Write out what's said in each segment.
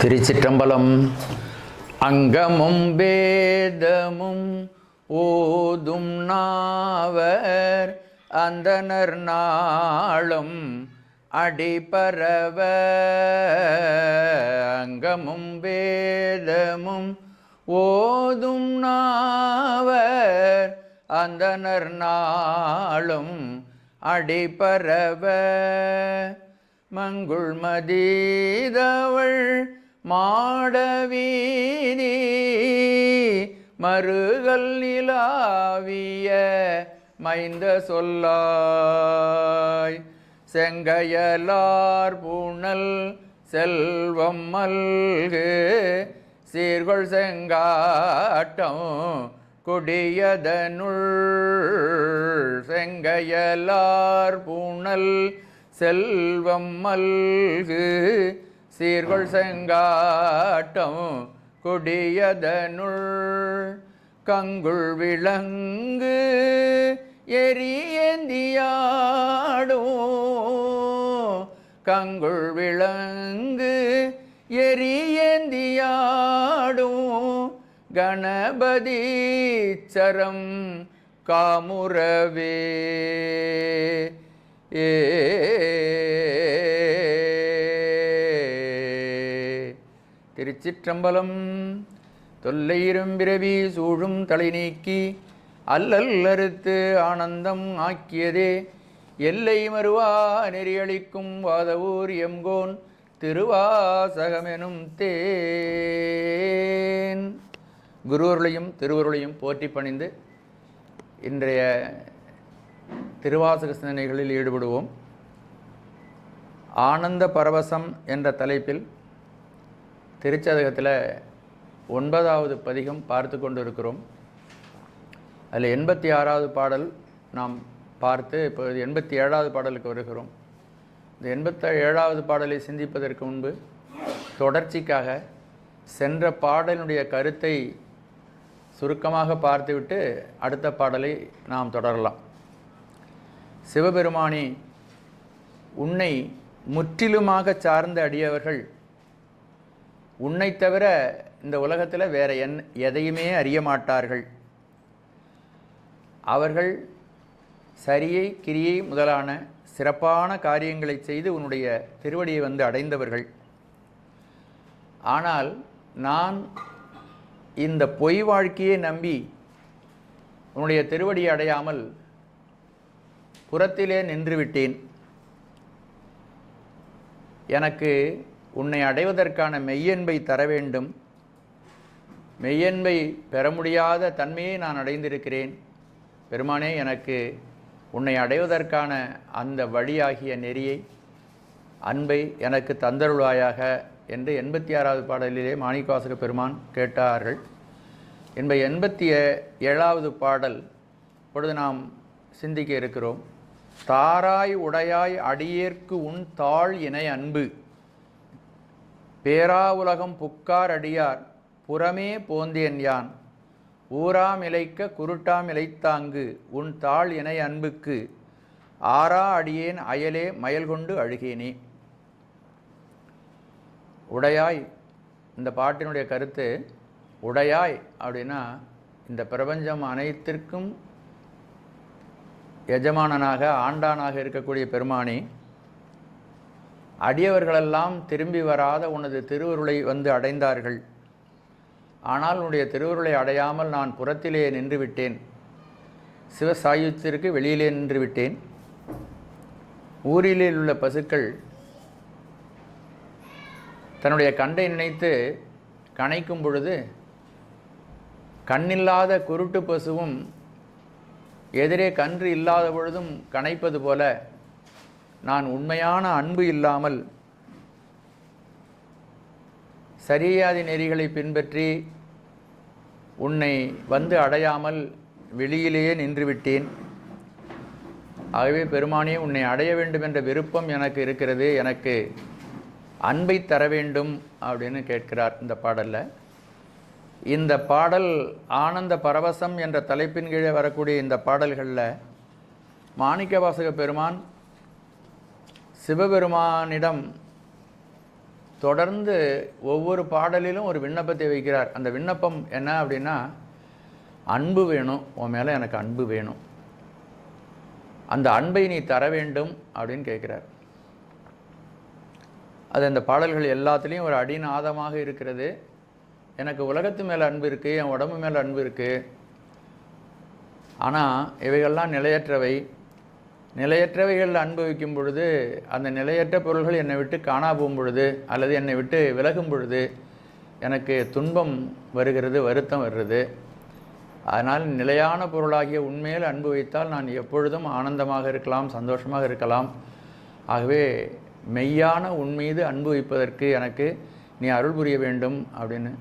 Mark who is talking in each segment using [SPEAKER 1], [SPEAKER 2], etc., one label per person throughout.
[SPEAKER 1] திருச்சிற்றம்பலம். அங்கமும் வேதமும் ஓதும் நாவர் அந்தனர் நாளும் அடிபரவ. அங்கமும் வேதமும் ஓதும் நாவர் அந்தனர் நாளும் அடிபரவ. மங்குள் மதீதவள் மாடவீதி மறுகல் நிலாவிய மைந்த சொல்லாய். செங்கையலார் பூணல் செல்வம் மல்கு சீர்கொள் செங்காட்டம் கொடியதனுள். செங்கையலார் பூணல் செல்வம் மல்கு சீர்கொள் செங்காட்டம் கொடியதனுள். கங்குள் விளங்கு எரியேந்தியாடும். கங்குள் விளங்கு எரியேந்தியாடும் கணபதி சரம் காமுறவே. திருச்சிற்றம்பலம். தொல்லையிரும் பிறவி சூழும் தலை நீக்கி அல்லல் அறுத்து ஆனந்தம் ஆக்கியதே எல்லை மறுவா நெறியளிக்கும் வாதவூர் எம்கோன் திருவாசகமெனும் தேன். குருவருளையும் திருவருளையும் போற்றி பணிந்து இன்றைய திருவாசக சிந்தனைகளில் ஈடுபடுவோம். ஆனந்த பரவசம் என்ற தலைப்பில் திருச்சதகத்தில் 9வது பதிகம் பார்த்து கொண்டு இருக்கிறோம். அதில் 86வது பாடல் நாம் பார்த்து இப்போ 87வது பாடலுக்கு வருகிறோம். இந்த 87வது பாடலை சிந்திப்பதற்கு முன்பு தொடர்ச்சிக்காக சென்ற பாடலினுடைய கருத்தை சுருக்கமாக பார்த்துவிட்டு அடுத்த பாடலை நாம் தொடரலாம். சிவபெருமானே, உன்னை முற்றிலுமாக சார்ந்த அடியவர்கள் உன்னை தவிர இந்த உலகத்தில் வேற எதையுமே அறிய மாட்டார்கள். அவர்கள் சரியை கிரியை முதலான சிறப்பான காரியங்களை செய்து உன்னுடைய திருவடியை வந்து அடைந்தவர்கள். ஆனால் நான் இந்த பொய் வாழ்க்கையை நம்பி உன்னுடைய திருவடியை அடையாமல் புறத்திலே நின்றுவிட்டேன். எனக்கு உன்னை அடைவதற்கான மெய்யன்பை தர வேண்டும். மெய்யன்பை பெற முடியாத தன்மையை நான் அடைந்திருக்கிறேன். பெருமானே, எனக்கு உன்னை அடைவதற்கான அந்த வழியாகிய நெறியை, அன்பை எனக்கு தந்தருள்வாயாக என்று 86வது பாடலிலே மாணிக்கவாசக பெருமான் கேட்டார்கள். 87வது பாடல் இப்பொழுது நாம் சிந்திக்க இருக்கிறோம். தாராய் உடையாய் அடியேற்கு உன் தாழ் இணை அன்பு பேரா உலகம் புக்கார் அடியார் புறமே போந்தேன் யான் ஊராம் இலைக்க குருட்டாம் இலைத்தாங்கு உன் தாழ் இணை அன்புக்கு ஆரா அடியேன் அயலே மயல் கொண்டு அழுகேனே. உடையாய், இந்த பாட்டினுடைய கருத்து உடையாய் அப்படின்னா இந்த பிரபஞ்சம் அனைத்திற்கும் எஜமானனாக ஆண்டானாக இருக்கக்கூடிய பெருமானே, அடியவர்களெல்லாம் திரும்பி வராத உனது திருவருளை வந்து அடைந்தார்கள். ஆனால் உன்னுடைய திருவருளை அடையாமல் நான் புறத்திலே நின்றுவிட்டேன். சிவசாயுத்திற்கு வெளியிலே நின்றுவிட்டேன். ஊரிலே உள்ள பசுக்கள் தன்னுடைய கண்டை நினைத்து கனைக்கும் பொழுது கண்ணில்லாத குருட்டு பசுவும் எதிரே கன்று இல்லாத பொழுதும் கனைப்பது போல நான் உண்மையான அன்பு இல்லாமல் சரியாதி நெறிகளை பின்பற்றி உன்னை வந்து அடையாமல் வெளியிலேயே நின்றுவிட்டேன். ஆகவே பெருமானே, உன்னை அடைய வேண்டும் என்ற விருப்பம் எனக்கு இருக்கிறது. எனக்கு அன்பை தர வேண்டும் அப்படின்னு கேட்கிறார் இந்த பாடலில். இந்த பாடல் ஆனந்த பரவசம் என்ற தலைப்பின் கீழே வரக்கூடிய இந்த பாடல்களில் மாணிக்கவாசக பெருமான் சிவபெருமானிடம் தொடர்ந்து ஒவ்வொரு பாடலிலும் ஒரு விண்ணப்பத்தை வைக்கிறார். அந்த விண்ணப்பம் என்ன அப்படின்னா, அன்பு வேணும், உன் மேலே எனக்கு அன்பு வேணும், அந்த அன்பை நீ தர வேண்டும் அப்படின்னு கேட்குறார். அது அந்த பாடல்கள் எல்லாத்துலேயும் ஒரு அடிநாதமாக இருக்கிறது. எனக்கு உலகத்து மேலே அன்பு இருக்குது, என் உடம்பு மேலே அன்பு இருக்குது, ஆனால் இவைகள்லாம் நிலையற்றவை. நிலையற்றவைகள் அனுபவிக்கும் பொழுது, அந்த நிலையற்ற பொருள்கள் என்னை விட்டு காணா போகும் பொழுது, அல்லது என்னை விட்டு விலகும் பொழுது எனக்கு துன்பம் வருகிறது, வருத்தம் வருகிறது. அதனால் நிலையான பொருளாகிய உண்மையில் அன்பு வைத்தால் நான் எப்பொழுதும் ஆனந்தமாக இருக்கலாம், சந்தோஷமாக இருக்கலாம். ஆகவே மெய்யான உண்மீது அன்பு வைப்பதற்கு எனக்கு நீ அருள் புரிய வேண்டும் அப்படின்னு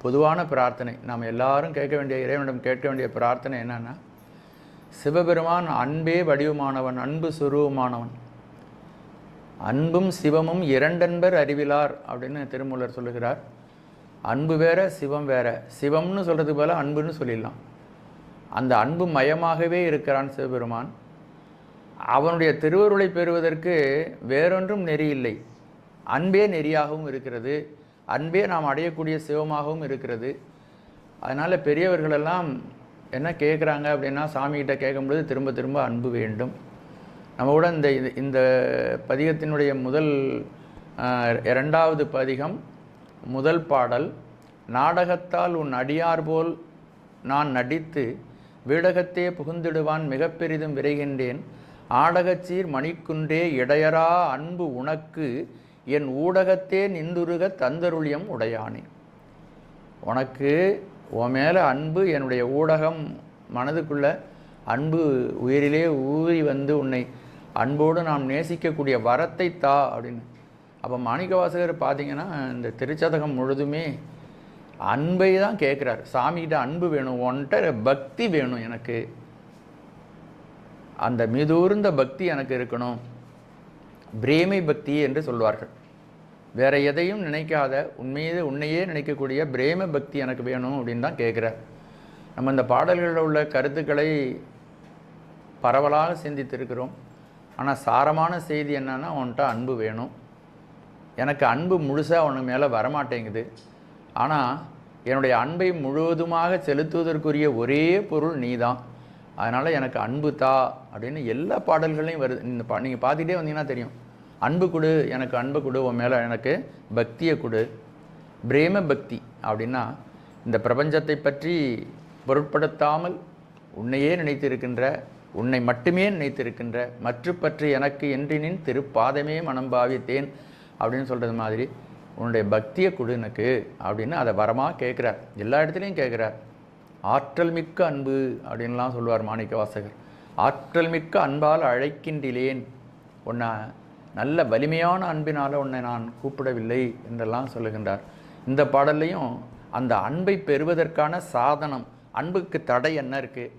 [SPEAKER 1] பொதுவான பிரார்த்தனை. நாம் எல்லாரும் கேட்க வேண்டிய, இறைவனிடம் கேட்க வேண்டிய பிரார்த்தனை என்னன்னா, சிவபெருமான் அன்பே வடிவமானவன், அன்பு சுரூபமானவன். அன்பும் சிவமும் இரண்டென்பர் அறிவிலார் அப்படின்னு திருமூலர் சொல்லுகிறார். அன்பு வேற, சிவம் வேற. சிவம்னு சொல்கிறது போல அன்புன்னு சொல்லிடலாம். அந்த அன்பு மயமாகவே இருக்கிறான் சிவபெருமான். அவனுடைய திருவருளை பெறுவதற்கு வேறொன்றும் நெறி இல்லை. அன்பே நெறியாகவும் இருக்கிறது, அன்பே நாம் அடையக்கூடிய சிவமாகவும் இருக்கிறது. அதனால் பெரியவர்களெல்லாம் என்ன கேட்குறாங்க அப்படின்னா, சாமிகிட்ட கேட்கும்பொழுது திரும்ப திரும்ப அன்பு வேண்டும். நம்ம கூட இந்த பதிகத்தினுடைய முதல் 2வது பதிகம் முதல் பாடல், நாடகத்தால் உன் அடியார் போல் நான் நடித்து வீடகத்தே புகுந்திடுவான் மிக பெரிதும் விரைகின்றேன், ஆடகச்சீர் மணிக்குன்றே இடையரா அன்பு உனக்கு என் ஊடகத்தே நின்றுருக தந்தருளியம் உடையானே. உனக்கு உன் மேலே அன்பு, என்னுடைய ஊடகம், மனதுக்குள்ள அன்பு உயிரிலே ஊறி வந்து உன்னை அன்போடு நாம் நேசிக்கக்கூடிய வரத்தை தா அப்படின்னு. அப்போ மாணிக்கவாசகர் பார்த்தீங்கன்னா இந்த திருச்சதகம் முழுதுமே அன்பை தான் கேட்குறார். சாமிகிட்ட அன்பு வேணும், உன்கிட்ட பக்தி வேணும், எனக்கு அந்த மிதூர்ந்த பக்தி எனக்கு இருக்கணும், பிரேமை பக்தி என்று சொல்வார்கள். வேற எதையும் நினைக்காத உன்னையே நினைக்கக்கூடிய பிரேம பக்தி எனக்கு வேணும் அப்படின்னு தான் கேட்குறார். நம்ம இந்த பாடல்களில் உள்ள கருத்துக்களை பரவலாக சிந்தித்திருக்கிறோம். ஆனால் சாரமான செய்தி என்னன்னா, உன்கிட்ட அன்பு வேணும், எனக்கு அன்பு முழுசாக உனக்கு மேலே வரமாட்டேங்குது, ஆனால் என்னுடைய அன்பை முழுவதுமாக செலுத்துவதற்குரிய ஒரே பொருள் நீ தான், அதனால் எனக்கு அன்பு தா அப்படின்னு எல்லா பாடல்களையும் வருது. நீங்கள் பார்த்துக்கிட்டே வந்தீங்கன்னா தெரியும். அன்பு கொடு, எனக்கு அன்பு கொடு, உன் மேலே எனக்கு பக்தியை கொடு. பிரேம பக்தி அப்படின்னா இந்த பிரபஞ்சத்தை பற்றி பொருட்படுத்தாமல் உன்னையே நினைத்திருக்கின்ற, உன்னை மட்டுமே நினைத்திருக்கின்ற, மற்ற பற்றி எனக்கு என்றினின் திருப்பாதமே மனம் பாவித்தேன் அப்படின்னு சொல்கிறது மாதிரி உன்னுடைய பக்தியை கொடு எனக்கு அப்படின்னு அதை வரமாக கேட்குறார். எல்லா இடத்துலையும் கேட்குறார். ஆற்றல் மிக்க அன்பு அப்படின்லாம் சொல்லுவார் மாணிக்க வாசகர். ஆற்றல் மிக்க அன்பால் அழைக்கின்றேன், உன்னை நல்ல வலிமையான அன்பினால் உன்னை நான் கூப்பிடவில்லை என்றெல்லாம் சொல்லுகின்றார். இந்த பாடல்லையும் அந்த அன்பை பெறுவதற்கான சாதனம், அன்புக்கு தடை என்ன இருக்குது,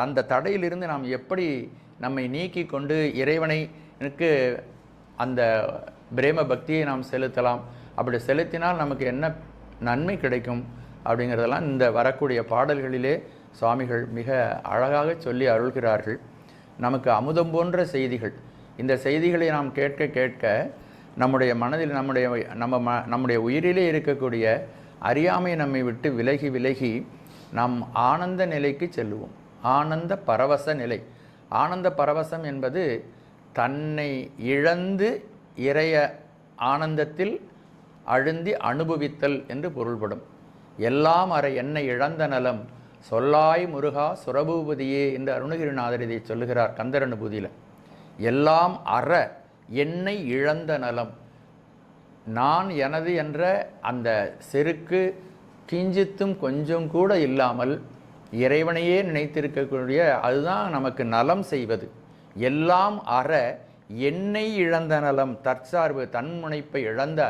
[SPEAKER 1] அந்த தடையிலிருந்து நாம் எப்படி நம்மை நீக்கி கொண்டு இறைவனைக்கு அந்த பிரேம பக்தியை நாம் செலுத்தலாம், அப்படி செலுத்தினால் நமக்கு என்ன நன்மை கிடைக்கும் அப்படிங்கிறதெல்லாம் இந்த வரக்கூடிய பாடல்களிலே சுவாமிகள் மிக அழகாக சொல்லி அருள்கிறார்கள். நமக்கு அமுதம் போன்ற செய்திகள். இந்த செய்திகளை நாம் கேட்க கேட்க நம்முடைய மனதில் நம்முடைய உயிரிலே இருக்கக்கூடிய அறியாமை நம்மை விட்டு விலகி விலகி நாம் ஆனந்த நிலைக்கு செல்லுவோம். ஆனந்த பரவச நிலை. ஆனந்த பரவசம் என்பது தன்னை இழந்து இறைய ஆனந்தத்தில் அழுந்தி அனுபவித்தல் என்று பொருள்படும். எல்லாம் அற என்னை இழந்த நலம் சொல்லாய் முருகா சுரபூபதியே என்று அருணகிரிநாதர் இதை சொல்லுகிறார் கந்தர் அனுபூதியில். எல்லாம் அற என்னை இழந்த நலம், நான் எனது என்ற அந்த செருக்கு கிஞ்சித்தும் கொஞ்சம் கூட இல்லாமல் இறைவனையே நினைத்திருக்கக்கூடிய, அதுதான் நமக்கு நலம் செய்வது. எல்லாம் அற என்னை இழந்த நலம், தற்சார்பு தன்முனைப்பை இழந்த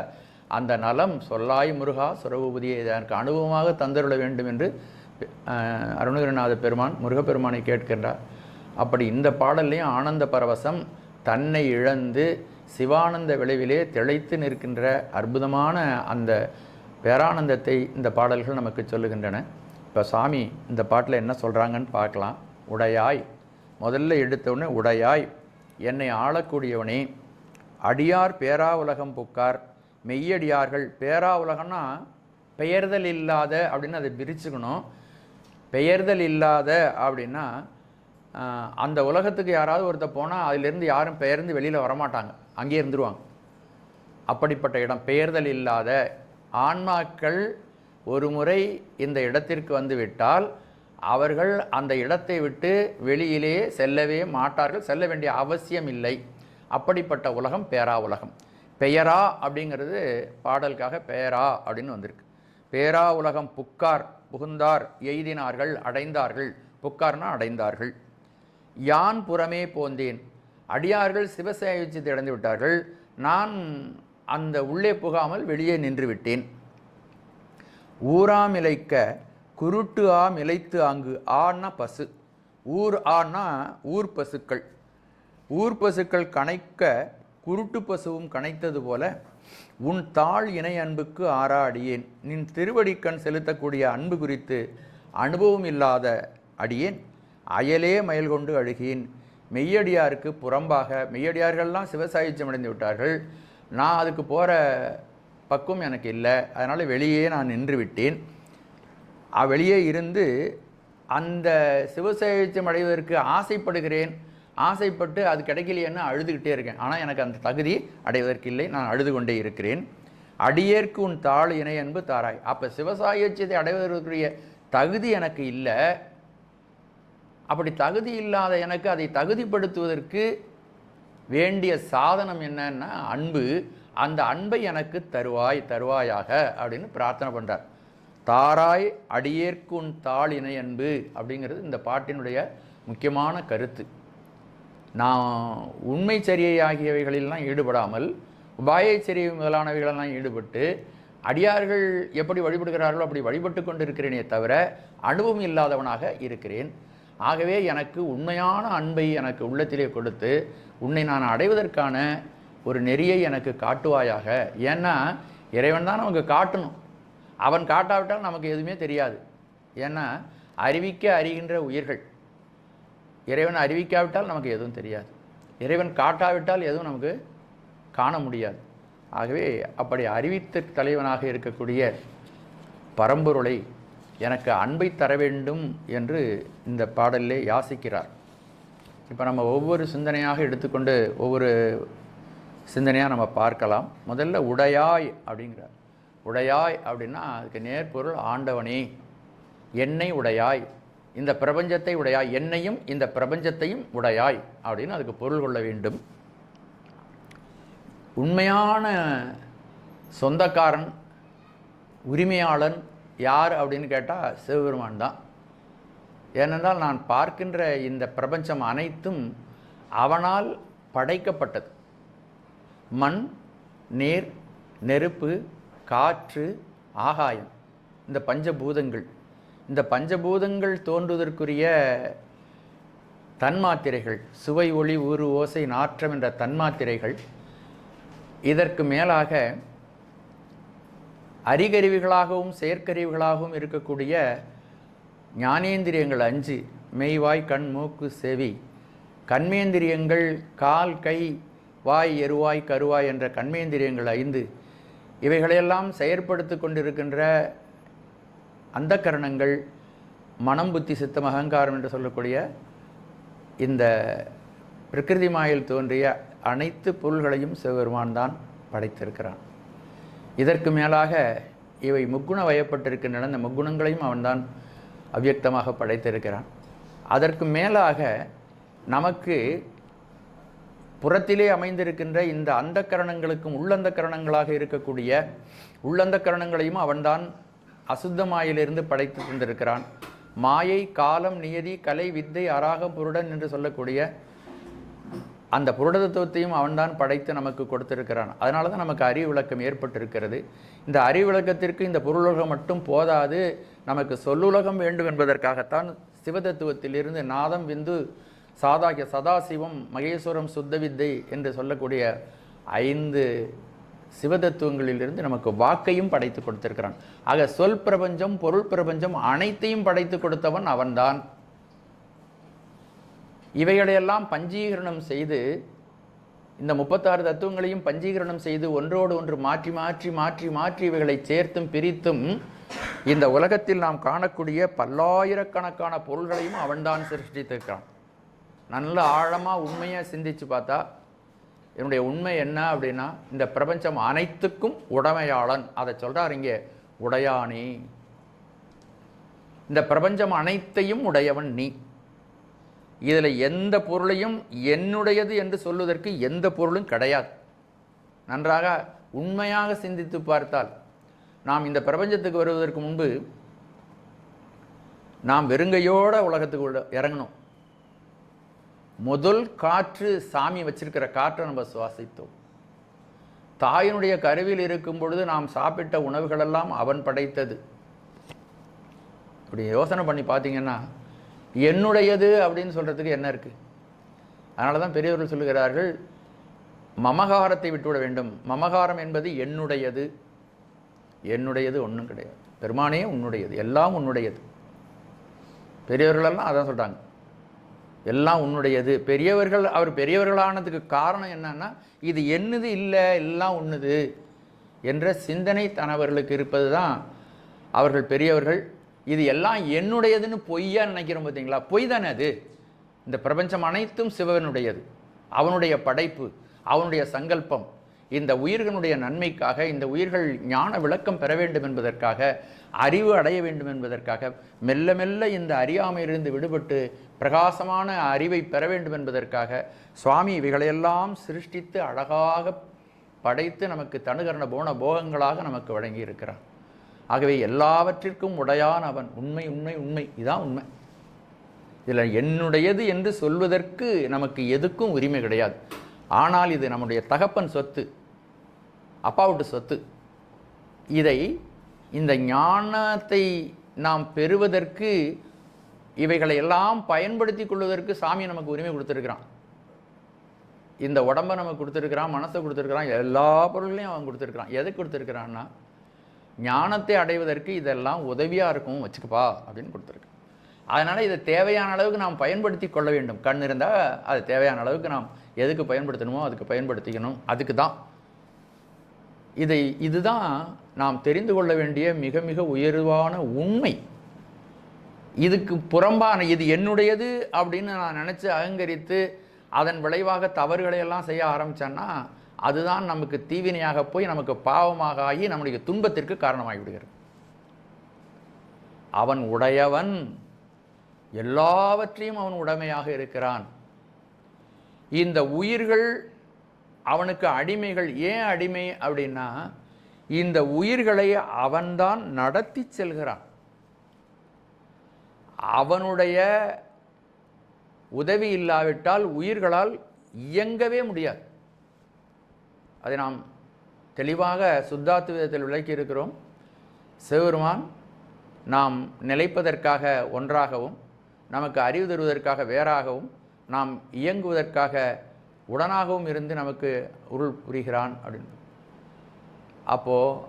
[SPEAKER 1] அந்த நலம் சொல்லாய் முருகா சுரபூபதியை இதற்கு அனுபவமாக தந்தருள வேண்டும் என்று அருணகிரிநாத பெருமான் முருகப்பெருமானை கேட்கின்றார். அப்படி இந்த பாடல்லையும் ஆனந்த பரவசம், தன்னை இழந்து சிவானந்த விளைவிலே திளைத்து நிற்கின்ற அற்புதமான அந்த பேரானந்தத்தை இந்த பாடல்கள் நமக்கு சொல்லுகின்றன. இப்போ சாமி இந்த பாட்டில் என்ன சொல்கிறாங்கன்னு பார்க்கலாம். உடையாய், முதல்ல எடுத்தவுடனே உடையாய், என்னை ஆளக்கூடியவனே, அடியார் பேரா உலகம் புக்கார், மெய்யடியார்கள். பேரா உலகம்னா பெயர்தல் இல்லாத அப்படின்னு அதை பிரிச்சுக்கணும். பெயர்தல் இல்லாத அப்படின்னா அந்த உலகத்துக்கு யாராவது ஒருத்தர் போனால் அதிலிருந்து யாரும் பெயர்ந்து வெளியில் வரமாட்டாங்க, அங்கேயே இருந்துருவாங்க. அப்படிப்பட்ட இடம் பெயர்தல் இல்லாத ஆன்மாக்கள் ஒரு முறை இந்த இடத்திற்கு வந்து விட்டால் அவர்கள் அந்த இடத்தை விட்டு வெளியிலேயே செல்லவே மாட்டார்கள், செல்ல வேண்டிய அவசியம் இல்லை. அப்படிப்பட்ட உலகம் பேரா உலகம். பெயரா அப்படிங்கிறது பாடலுக்காக பேரா அப்படின்னு வந்திருக்கு. பேரா உலகம் புக்கார் புகுந்தார் எய்தினார்கள் அடைந்தார்கள். புக்கார்னா அடைந்தார்கள். யான் புறமே போந்தேன். அடியார்கள் சிவசேவிச்சத்தை அடைந்து விட்டார்கள், நான் அந்த உள்ளே புகாமல் வெளியே நின்று விட்டேன். ஊராமிலைக்க குருட்டு மிலைத்து அங்கு. ஆன்னா பசு, ஊர் ஆன்னா ஊர் பசுக்கள். ஊர் பசுக்கள் கணைக்க குருட்டு பசுவும் கணைத்தது போல உன் தாழ் இணை அன்புக்கு ஆறா அடியேன். நின் திருவடிக்கண் செலுத்தக்கூடிய அன்பு குறித்து அனுபவம் இல்லாத அடியேன் அயலே மயல் கொண்டு அழுகேன். மெய்யடியாருக்கு புறம்பாக, மெய்யடியார்கள்லாம் சிவசாயுச்சியம் அடைந்து விட்டார்கள், நான் அதுக்கு போகிற பக்குவம் எனக்கு இல்லை, அதனால் வெளியே நான் நின்று விட்டேன். வெளியே இருந்து அந்த சிவசாயுச்சியம் அடைவதற்கு ஆசைப்படுகிறேன். ஆசைப்பட்டு அது கிடைக்கலையேன்னு அழுதுகிட்டே இருக்கேன். ஆனால் எனக்கு அந்த தகுதி அடைவதற்கு இல்லை, நான் அழுது கொண்டே இருக்கிறேன். அடியேற்கு உன் தாழ் இணை அன்பு தாராய். அப்போ சிவசாயுச்சியத்தை அடைவதற்குரிய தகுதி எனக்கு இல்லை. அப்படி தகுதி இல்லாத எனக்கு அதை தகுதிப்படுத்துவதற்கு வேண்டிய சாதனம் என்னன்னா அன்பு. அந்த அன்பை எனக்கு தருவாயாக அப்படின்னு பிரார்த்தனை பண்ணுறார். தாராய் அடியேற்கு உன் தாழ் இணை அன்பு அப்படிங்கிறது இந்த பாட்டினுடைய முக்கியமான கருத்து. நான் உண்மை சரியை ஆகியவைகளெல்லாம் ஈடுபடாமல் உபாய சரியை முதலானவைகளெல்லாம் ஈடுபட்டு அடியார்கள் எப்படி வழிபடுகிறார்களோ அப்படி வழிபட்டு கொண்டு இருக்கிறேனே தவிர அனுபவம் இல்லாதவனாக இருக்கிறேன். ஆகவே எனக்கு உண்மையான அன்பை எனக்கு உள்ளத்திலே கொடுத்து உன்னை நான் அடைவதற்கான ஒரு நெறியை எனக்கு காட்டுவாயாக. ஏன்னா இறைவன் தான் நமக்கு காட்டணும், அவன் காட்டாவிட்டால் நமக்கு எதுவுமே தெரியாது. ஏன்னா அறிவிக்க அறிகின்ற உயிர்கள், இறைவன் அறிவிக்காவிட்டால் நமக்கு எதுவும் தெரியாது, இறைவன் காட்டாவிட்டால் எதுவும் நமக்கு காண முடியாது. ஆகவே அப்படி அறிவித்த தலைவனாக இருக்கக்கூடிய பரம்பொருளை எனக்கு அன்பை தர வேண்டும் என்று இந்த பாடலிலே யாசிக்கிறார். இப்போ நம்ம ஒவ்வொரு சிந்தனையாக எடுத்துக்கொண்டு ஒவ்வொரு சிந்தனையாக நம்ம பார்க்கலாம். முதல்ல உடையாய் அப்படிங்கிறார். உடையாய் அப்படின்னா அதுக்கு நேர்பொருள் ஆண்டவனே, என்னை உடையாய், இந்த பிரபஞ்சத்தை உடையாய், என்னையும் இந்த பிரபஞ்சத்தையும் உடையாய் அப்படின்னு அதுக்கு பொருள் கொள்ள வேண்டும். உண்மையான சொந்தக்காரன் உரிமையாளன் யார் அப்படின்னு கேட்டால் சிவபெருமான் தான். ஏனென்றால் நான் பார்க்கின்ற இந்த பிரபஞ்சம் அனைத்தும் அவனால் படைக்கப்பட்டது. மண், நீர், நெருப்பு, காற்று, ஆகாயம், இந்த பஞ்சபூதங்கள். இந்த பஞ்சபூதங்கள் தோன்றுவதற்குரிய தன்மாத்திரைகள், சுவை, ஒளி, ஊறு, ஓசை, நாற்றம் என்ற தன்மாத்திரைகள். இதற்கு மேலாக அறிகருவிகளாகவும் செயற்கருவிகளாகவும் இருக்கக்கூடிய ஞானேந்திரியங்கள் 5, மெய்வாய் கண் மூக்கு செவி. கண்மேந்திரியங்கள் கால் கை வாய் எருவாய் கருவாய் என்ற கண்மேந்திரியங்கள் 5. இவைகளையெல்லாம் செயற்படுத்தி கொண்டிருக்கின்ற அந்த கரணங்கள் மனம் புத்தி சித்தம் அகங்காரம் என்று சொல்லக்கூடிய இந்த பிரகிருதி மாயில் தோன்றிய அனைத்து பொருள்களையும் சிவபெருமான் தான் படைத்திருக்கிறான். இதற்கு மேலாக இவை முக்குண வயப்பட்டிருக்கின்றன, இந்த முக்குணங்களையும் அவன்தான் அவ்யக்தமாக படைத்திருக்கிறான். அதற்கு மேலாக நமக்கு புறத்திலே அமைந்திருக்கின்ற இந்த அந்த கரணங்களுக்கும் உள்ளந்த கரணங்களாக இருக்கக்கூடிய உள்ளந்த கரணங்களையும் அவன்தான் அசுத்தமாயிலிருந்து படைத்து தந்திருக்கிறான். மாயை, காலம், நியதி, கலை, வித்தை, அராகம், புருடன் என்று சொல்லக்கூடிய அந்த புருடதத்துவத்தையும் அவன்தான் படைத்து நமக்கு கொடுத்திருக்கிறான். அதனால தான் நமக்கு அறிவு விளக்கம் ஏற்பட்டிருக்கிறது. இந்த அறிவு விளக்கத்திற்கு இந்த பொருளுலகம் மட்டும் போதாது, நமக்கு சொல்லுலகம் வேண்டும் என்பதற்காகத்தான் சிவதத்துவத்திலிருந்து நாதம், விந்து, சாதாகிய சதாசிவம், மகேஸ்வரம், சுத்தவித்தை என்று சொல்லக்கூடிய 5 சிவதத்துவங்களிலிருந்து நமக்கு வாக்கையும் படைத்து கொடுத்திருக்கிறான். ஆக சொல் பிரபஞ்சம், பொருள் பிரபஞ்சம் அனைத்தையும் படைத்து கொடுத்தவன் அவன்தான். இவைகளையெல்லாம் பஞ்சீகரணம் செய்து இந்த 36 தத்துவங்களையும் பஞ்சீகரணம் செய்து ஒன்றோடு ஒன்று மாற்றி மாற்றி மாற்றி மாற்றி இவைகளை சேர்த்தும் பிரித்தும் இந்த உலகத்தில் நாம் காணக்கூடிய பல்லாயிரக்கணக்கான பொருள்களையும் அவன்தான் சிருஷ்டித்திருக்கிறான். நல்ல ஆழமாக உண்மையாக சிந்திச்சு பார்த்தா என்னுடைய உண்மை என்ன அப்படின்னா, இந்த பிரபஞ்சம் அனைத்துக்கும் உடைமையாளன். அதை சொல்கிறார் இங்கே, உடையானே. இந்த பிரபஞ்சம் அனைத்தையும் உடையவன் நீ. இதில் எந்த பொருளையும் என்னுடையது என்று சொல்வதற்கு எந்த பொருளும் கிடையாது. நன்றாக உண்மையாக சிந்தித்து பார்த்தால், நாம் இந்த பிரபஞ்சத்துக்கு வருவதற்கு முன்பு நாம் வெறுங்கையோட உலகத்துக்கு இறங்கணும். முதல் காற்று சாமி வச்சிருக்கிற காற்றை நம்ம சுவாசித்தோம். தாயினுடைய கருவில் இருக்கும் பொழுது நாம் சாப்பிட்ட உணவுகளெல்லாம் அவன் படைத்தது. இப்படி யோசனை பண்ணி பார்த்தீங்கன்னா, என்னுடையது அப்படின்னு சொல்கிறதுக்கு என்ன இருக்குது? அதனால தான் பெரியவர்கள் சொல்லுகிறார்கள், மமகாரத்தை விட்டுவிட வேண்டும். மமகாரம் என்பது என்னுடையது. என்னுடையது ஒன்றும் கிடையாது. பெருமானே உன்னுடையது, எல்லாம் உன்னுடையது. பெரியவர்களெல்லாம் அதான் சொல்கிறாங்க, எல்லாம் உன்னுடையது. பெரியவர்கள், அவர் பெரியவர்களானதுக்கு காரணம் என்னன்னா, இது என்னது இல்லை, எல்லாம் உன்னுது என்ற சிந்தனை தனவர்களுக்கு இருப்பது தான் அவர்கள் பெரியவர்கள். இது எல்லாம் என்னுடையதுன்னு பொய்யா நினைக்கிறோம் பார்த்தீங்களா? பொய் தானே அது. இந்த பிரபஞ்சம் அனைத்தும் சிவனுடையது, அவனுடைய படைப்பு, அவனுடைய சங்கல்பம். இந்த உயிர்களுடைய நன்மைக்காக, இந்த உயிர்கள் ஞான விளக்கம் பெற வேண்டும் என்பதற்காக, அறிவு அடைய வேண்டும் என்பதற்காக, மெல்ல மெல்ல இந்த அறியாமையிலிருந்து விடுபட்டு பிரகாசமான அறிவை பெற வேண்டும் என்பதற்காக சுவாமி இவைகளையெல்லாம் சிருஷ்டித்து அழகாக படைத்து நமக்கு தனுகரண போன போகங்களாக நமக்கு வழங்கி இருக்கிறான். ஆகவே எல்லாவற்றிற்கும் உடையான் அவன். உண்மை உண்மை உண்மை, இதுதான் உண்மை. இதில் என்னுடையது என்று சொல்வதற்கு நமக்கு எதுக்கும் உரிமை கிடையாது. ஆனால் இது நம்முடைய தகப்பன் சொத்து, அப்பாவுட்டு சொத்து. இதை, இந்த ஞானத்தை நாம் பெறுவதற்கு, இவைகளை எல்லாம் பயன்படுத்தி கொள்வதற்கு சாமி நமக்கு உரிமை கொடுத்துருக்கிறான். இந்த உடம்பை நமக்கு கொடுத்துருக்கிறான், மனசை கொடுத்துருக்கிறான், எல்லா பொருள்களையும் அவன் கொடுத்துருக்கிறான். எதை கொடுத்துருக்கிறான்னா, ஞானத்தை அடைவதற்கு இதெல்லாம் உதவியாக இருக்கும், வச்சுக்கப்பா அப்படின்னு கொடுத்துருக்கான். அதனால் இதை தேவையான அளவுக்கு நாம் பயன்படுத்தி கொள்ள வேண்டும். கண் இருந்தால் அது தேவையான அளவுக்கு நாம் எதுக்கு பயன்படுத்தணுமோ அதுக்கு பயன்படுத்திக்கணும். அதுக்கு தான் இதுதான் நாம் தெரிந்து கொள்ள வேண்டிய மிக மிக உயர்வான உண்மை. இதுக்கு புறம்பான, இது என்னுடையது அப்படின்னு நான் நினச்சி அகங்கரித்து அதன் விளைவாக தவறுகளை எல்லாம் செய்ய ஆரம்பித்தேன்னா, அதுதான் நமக்கு தீவினையாக போய் நமக்கு பாவமாக ஆகி நம்முடைய துன்பத்திற்கு காரணமாகி விடுகிறது. அவன் உடையவன், எல்லாவற்றையும் அவன் உடைமையாக இருக்கிறான். இந்த உயிர்கள் அவனுக்கு அடிமைகள். ஏன் அடிமை அப்படின்னா, இந்த உயிர்களை அவன்தான் நடத்தி செல்கிறான். அவனுடைய உதவி இல்லாவிட்டால் உயிர்களால் இயங்கவே முடியாது. அதை நாம் தெளிவாக சுத்தாத்துவத்தில் விளக்கி இருக்கிறோம். சிவபெருமான் நாம் நிலைப்பதற்காக ஒன்றாகவும், நமக்கு அறிவு தருவதற்காக வேறாகவும், நாம் இயங்குவதற்காக உடனாகவும் இருந்து நமக்கு உருள் புரிகிறான் அப்படின்னு. அப்போது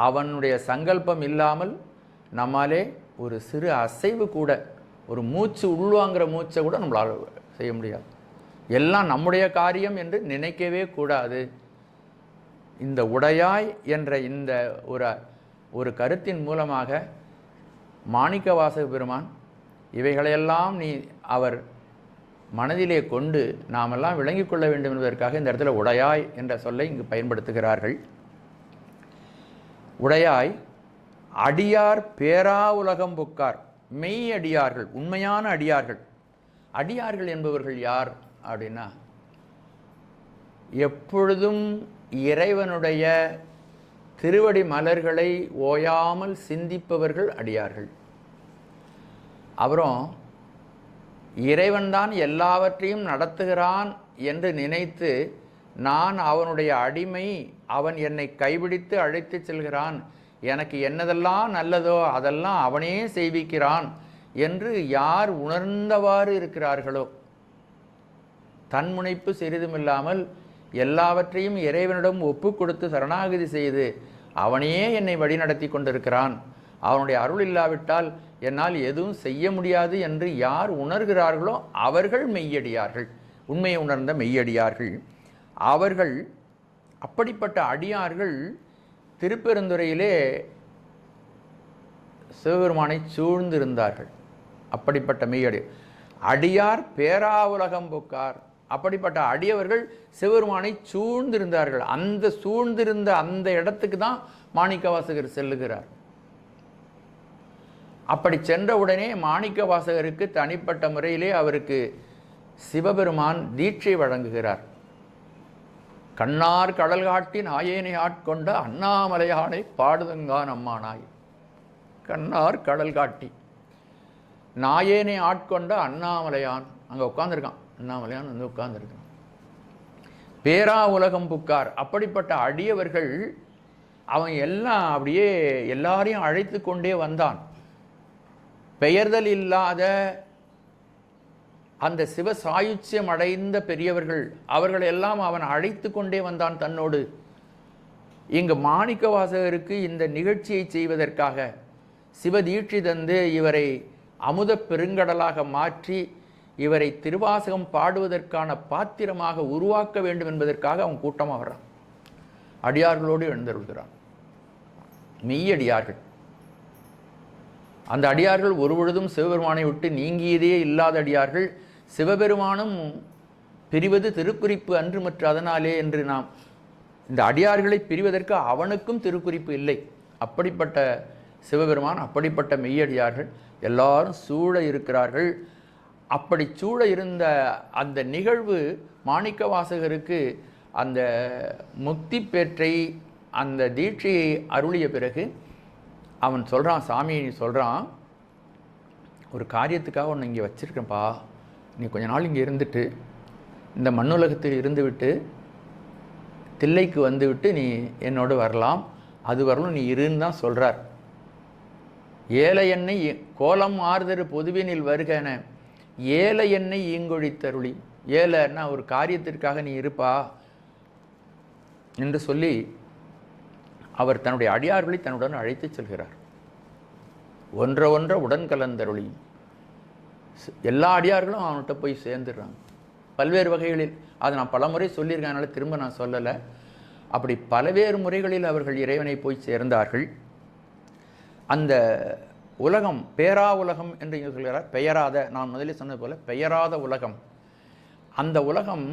[SPEAKER 1] அவனுடைய சங்கல்பம் இல்லாமல் நம்மாலே ஒரு சிறு அசைவு கூட, ஒரு மூச்சு உள்வாங்கிற மூச்சை கூட நம்மளால் செய்ய முடியாது. எல்லாம் நம்முடைய காரியம் என்று நினைக்கவே கூடாது. இந்த உடையாய் என்ற இந்த ஒரு கருத்தின் மூலமாக மாணிக்கவாசக பெருமான் இவைகளையெல்லாம் அவர் மனதிலே கொண்டு நாமெல்லாம் விளங்கிக் கொள்ள வேண்டும் என்பதற்காக இந்த இடத்துல உடையாய் என்ற சொல்லை இங்கு பயன்படுத்துகிறார்கள். உடையாய் அடியார் பேரா உலகம் புக்கார். மெய் அடியார்கள், உண்மையான அடியார்கள். அடியார்கள் என்பவர்கள் யார் அப்படின்னா, எப்பொழுதும் இறைவனுடைய திருவடி மலர்களை ஓயாமல் சிந்திப்பவர்கள் அடியார்கள். அப்புறம் இறைவன்தான் எல்லாவற்றையும் நடத்துகிறான் என்று நினைத்து, நான் அவனுடைய அடிமை, அவன் என்னை கைபிடித்து அழைத்து செல்கிறான், எனக்கு என்னதெல்லாம் நல்லதோ அதெல்லாம் அவனே செய்விக்கிறான் என்று யார் உணர்ந்தவாறு இருக்கிறார்களோ, தன்முனைப்பு சிறிதுமில்லாமல் எல்லாவற்றையும் இறைவனிடம் ஒப்பு கொடுத்து சரணாகதி செய்து அவனையே என்னை வழிநடத்தி கொண்டிருக்கிறான், அவனுடைய அருள் இல்லாவிட்டால் என்னால் எதுவும் செய்ய முடியாது என்று யார் உணர்கிறார்களோ அவர்கள் மெய்யடியார்கள், உண்மையை உணர்ந்த மெய்யடியார்கள். அவர்கள் அப்படிப்பட்ட அடியார்கள் திருப்பெருந்துறையிலே சிவபெருமானை சூழ்ந்திருந்தார்கள். அப்படிப்பட்ட மெய்யடி அடியார் பேராவுலகம் புக்கார். அப்படிப்பட்ட அடியவர்கள் சிவபெருமானை சூழ்ந்திருந்தார்கள். அந்த சூழ்ந்திருந்த அந்த இடத்துக்கு தான் மாணிக்கவாசகர் செல்லுகிறார். அப்படி சென்றவுடனே மாணிக்கவாசகருக்கு தனிப்பட்ட முறையிலே அவருக்கு சிவபெருமான் தீட்சை வழங்குகிறார். கண்ணார் கடல் காட்டி நாயேனை ஆட்கொண்ட அண்ணாமலையானை பாடுதங்கான் அம்மானாய். கண்ணார் கடல் காட்டி நாயேனை ஆட்கொண்ட அண்ணாமலையான், அங்கே உட்கார்ந்துருக்கான், அண்ணாமலையான் வந்து உட்கார்ந்துருக்கான். பேரா உலகம் புக்கார். அப்படிப்பட்ட அடியவர்கள் அவன் எல்லாம் அப்படியே எல்லாரையும் அழைத்து கொண்டே வந்தான். பெயர்தல் இல்லாத அந்த சிவ சாயுச்சியம் அடைந்த பெரியவர்கள் அவர்கள் எல்லாம் அவன் அழைத்து கொண்டே வந்தான் தன்னோடு. இங்கு மாணிக்கவாசகருக்கு இந்த நிகழ்ச்சியை செய்வதற்காக சிவதீட்சி தந்து இவரை அமுத பெருங்கடலாக மாற்றி இவரை திருவாசகம் பாடுவதற்கான பாத்திரமாக உருவாக்க வேண்டும் என்பதற்காக அவன் கூட்டமாக வர்றான். அடியார்களோடு எழுந்தருள்கிறான். மெய்யடியார்கள். அந்த அடியார்கள் ஒருபொழுதும் சிவபெருமானை விட்டு நீங்கியதே இல்லாத அடியார்கள். சிவபெருமானும் பிரிவது திருக்குறிப்பு அன்று மற்ற அதனாலே என்று நாம் இந்த அடியார்களை பிரிவதற்கு அவனுக்கும் திருக்குறிப்பு இல்லை. அப்படிப்பட்ட சிவபெருமான், அப்படிப்பட்ட மெய்யடியார்கள் எல்லாரும் சூழ இருக்கிறார்கள். அப்படி சூழ இருந்த அந்த நிகழ்வு மாணிக்கவாசகருக்கு அந்த முக்தி பேற்றை அந்த தீட்சையை அருளிய பிறகு அவன் சொல்கிறான், சாமி சொல்கிறான், ஒரு காரியத்துக்காக ஒன்று இங்கே வச்சுருக்கேன்ப்பா, நீ கொஞ்ச நாள் இங்கே இருந்துட்டு இந்த மண்ணுலகத்தில் இருந்துவிட்டு தில்லைக்கு வந்துவிட்டு நீ என்னோடு வரலாம், அது வரலும் நீ இருன்னு தான் சொல்கிறார். ஏல என்னை கோலம் ஆறுதரு பொதுவினில் வருகன ஏல என்னை ஈங்கொழித்தருளி. ஏலன்னா ஒரு காரியத்திற்காக நீ இருப்பா என்று சொல்லி அவர் தன்னுடைய அடியார்களை தன்னுடன் அழைத்து செல்கிறார். ஒன்ற உடன் கலந்தருளி. எல்லா அடியார்களும் அவன்கிட்ட போய் சேர்ந்துடுறாங்க பல்வேறு வகைகளில். அதை நான் பல முறை சொல்லியிருக்கேன், அதனால் திரும்ப நான் சொல்லலை. அப்படி பல்வேறு முறைகளில் அவர்கள் இறைவனை போய் சேர்ந்தார்கள். அந்த உலகம் பேரா உலகம் என்று இங்கே சொல்கிறார். பெயராத, நான் முதலில் சொன்னது போல பெயராத உலகம். அந்த உலகம்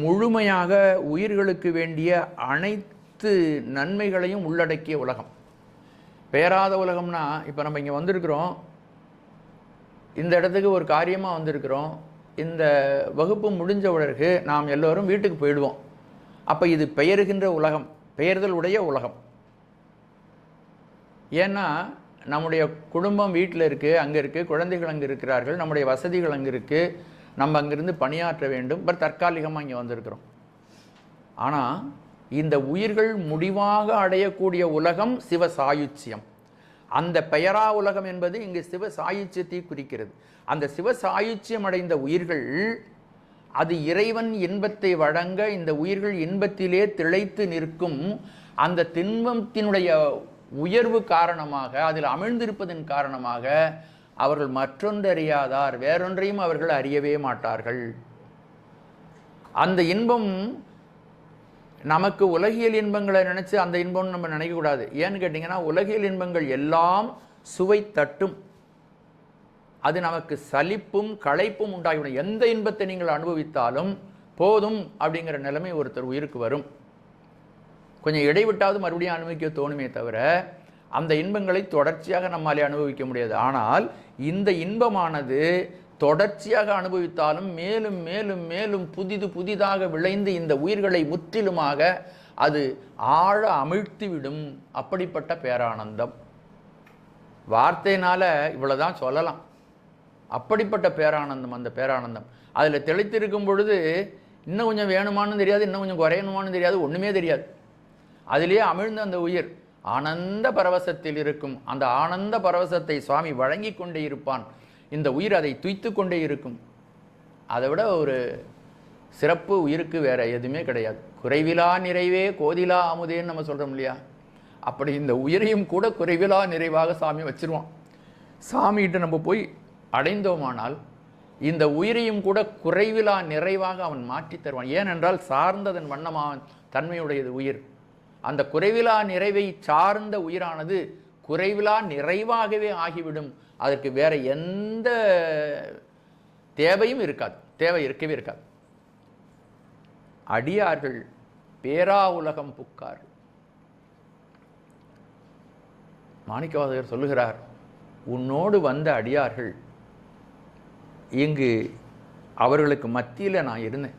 [SPEAKER 1] முழுமையாக உயிர்களுக்கு வேண்டிய அனைத்து நன்மைகளையும் உள்ளடக்கிய உலகம். பெயராத உலகம்னா, இப்போ நம்ம இங்கே வந்திருக்கிறோம், இந்த இடத்துக்கு ஒரு காரியமாக வந்திருக்கிறோம், இந்த வகுப்பு முடிஞ்ச உடனே நாம் எல்லோரும் வீட்டுக்கு போயிடுவோம். அப்போ இது பெயருகின்ற உலகம், பெயர்தல் உடைய உலகம். ஏன்னா நம்முடைய குடும்பம் வீட்டில் இருக்குது, அங்கே இருக்குது, குழந்தைகள் அங்கே இருக்கிறார்கள், நம்முடைய வசதிகள் அங்கே இருக்குது, நம்ம அங்கேருந்து பணியாற்ற வேண்டும். பட் தற்காலிகமாக இங்கே வந்திருக்கிறோம். ஆனால் இந்த உயிர்கள் முடிவாக அடையக்கூடிய உலகம் சிவ சாயுச்சியம். அந்த பெயரா உலகம் என்பது இங்கு சிவ சாயுச்சியத்தை குறிக்கிறது. அந்த சிவ சாயுச்சியம் அடைந்த உயிர்கள், அது இறைவன் இன்பத்தை வழங்க இந்த உயிர்கள் இன்பத்திலே திளைத்து நிற்கும். அந்த தின்பத்தினுடைய உயர்வு காரணமாக, அதில் அமிழ்ந்திருப்பதன் காரணமாக அவர்கள் மற்றொன்றறியாதார், வேறொன்றையும் அவர்கள் அறியவே மாட்டார்கள். அந்த இன்பம் நமக்கு உலகியல் இன்பங்களை நினச்சி அந்த இன்பம்னு நம்ம நினைக்கக்கூடாது. ஏன்னு கேட்டிங்கன்னா, உலகியல் இன்பங்கள் எல்லாம் சுவை தட்டும், அது நமக்கு சலிப்பும் களைப்பும் உண்டாகிவிடும். எந்த இன்பத்தை நீங்கள் அனுபவித்தாலும் போதும் அப்படிங்கிற நிலைமை ஒருத்தர் உயிருக்கு வரும். கொஞ்சம் இடைவிட்டாவது மறுபடியும் அனுபவிக்க தோணுமே தவிர அந்த இன்பங்களை தொடர்ச்சியாக நம்மாலே அனுபவிக்க முடியாது. ஆனால் இந்த இன்பமானது தொடர்ச்சியாக அனுபவித்தாலும் மேலும் மேலும் மேலும் புதிதாக விளைந்து இந்த உயிர்களை முற்றிலுமாக அது ஆழ அமிழ்த்திவிடும். அப்படிப்பட்ட பேரானந்தம். வார்த்தையினால் இவ்வளோதான் சொல்லலாம். அப்படிப்பட்ட பேரானந்தம். அந்த பேரானந்தம் அதில் தெளித்திருக்கும் பொழுது இன்னும் கொஞ்சம் வேணுமானு தெரியாது, இன்னும் கொஞ்சம் குறையணுமானு தெரியாது, ஒன்றுமே தெரியாது. அதிலேயே அமிழ்ந்த அந்த உயிர் ஆனந்த பரவசத்தில் இருக்கும். அந்த ஆனந்த பரவசத்தை சுவாமி வழங்கி கொண்டே இருப்பான். இந்த உயிர் அதை துய்த்து கொண்டே இருக்கும். அதை விட ஒரு சிறப்பு உயிருக்கு வேற எதுவுமே கிடையாது. குறைவிலா நிறைவே கோதிலா அமுதேன்னு நம்ம சொல்கிறோம் இல்லையா? அப்படி இந்த உயிரையும் கூட குறைவிலா நிறைவாக சாமி வச்சிருவான். சாமிகிட்ட நம்ம போய் அடைந்தோமானால் இந்த உயிரையும் கூட குறைவிலா நிறைவாக அவன் மாற்றித் தருவான். ஏனென்றால் சார்ந்ததன் வண்ணமான தன்மையுடையது உயிர். அந்த குறைவிலா நிறைவை சார்ந்த உயிரானது குறைவிலா நிறைவாகவே ஆகிவிடும். அதற்கு வேற எந்த தேவையும் இருக்காது, தேவை இருக்கவே இருக்காது. அடியார்கள் பேரா உலகம் புக்கார். மாணிக்கவாசகர் சொல்லுகிறார், உன்னோடு வந்த அடியார்கள் இங்கு அவர்களுக்கு மத்தியில் நான் இருந்தேன்.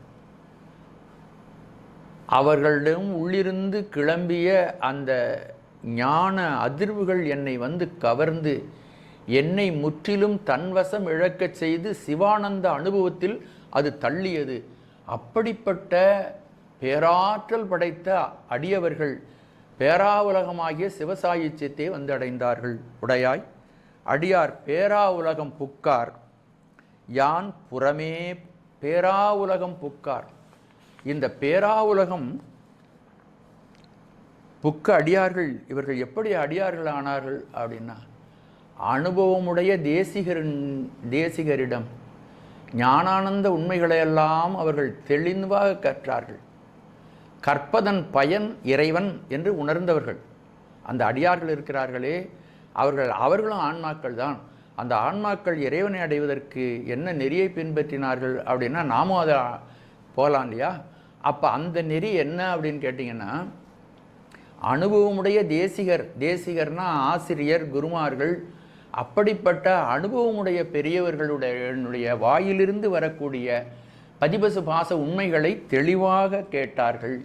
[SPEAKER 1] அவர்களிடம் உள்ளிருந்து கிளம்பிய அந்த ஞான அதிர்வுகள் என்னை வந்து கவர்ந்து என்னை முற்றிலும் தன்வசம் இழக்கச் செய்து சிவானந்த அனுபவத்தில் அது தள்ளியது. அப்படிப்பட்ட பேராற்றல் படைத்த அடியவர்கள் பேராவுலகமாகிய சிவசாயுச்சியத்தை வந்து அடைந்தார்கள். உடையாய் அடியார் பேராவுலகம் புக்கார், யான் புறமே பேராவுலகம் புக்கார். இந்த பேராவுலகம் புக்க அடியார்கள் இவர்கள் எப்படி அடியார்கள் ஆனார்கள் அப்படின்னா, அனுபவமுடைய தேசிகரிடம் ஞானானந்த உண்மைகளையெல்லாம் அவர்கள் தெளிவாக கற்றார்கள். கற்பதன் பயன் இறைவன் என்று உணர்ந்தவர்கள் அந்த அடியார்கள் இருக்கிறார்களே, அவர்களும் ஆன்மாக்கள் தான். அந்த ஆன்மாக்கள் இறைவனை அடைவதற்கு என்ன நெறியை பின்பற்றினார்கள் அப்படின்னா, நாமும் அதை போகலாம் இல்லையா? அப்போ அந்த நெறி என்ன அப்படின்னு கேட்டிங்கன்னா, அனுபவமுடைய தேசிகர்னா ஆசிரியர், குருமார்கள். அப்படிப்பட்ட அனுபவமுடைய பெரியவர்களுடைய வாயிலிருந்து வரக்கூடிய பதிபசு பாச உண்மைகளை தெளிவாக கேட்டார்கள்.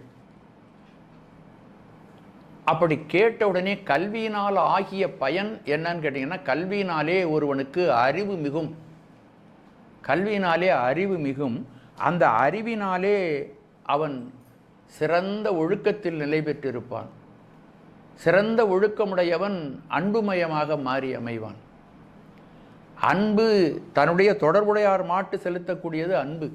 [SPEAKER 1] அப்படி கேட்ட உடனே கல்வியினால் ஆகிய பயன் என்னன்னு கேட்டிங்கன்னா, கல்வியினாலே ஒருவனுக்கு அறிவு மிகும். கல்வியினாலே அறிவு மிகும். அந்த அறிவினாலே அவன் சிறந்த ஒழுக்கத்தில் நிலை பெற்றிருப்பான். சிறந்த ஒழுக்கமுடையவன் அன்புமயமாக மாறி அமைவான். அன்பு தன்னுடைய தொடர்புடையார் மாட்டு செலுத்தக்கூடியது அன்பு.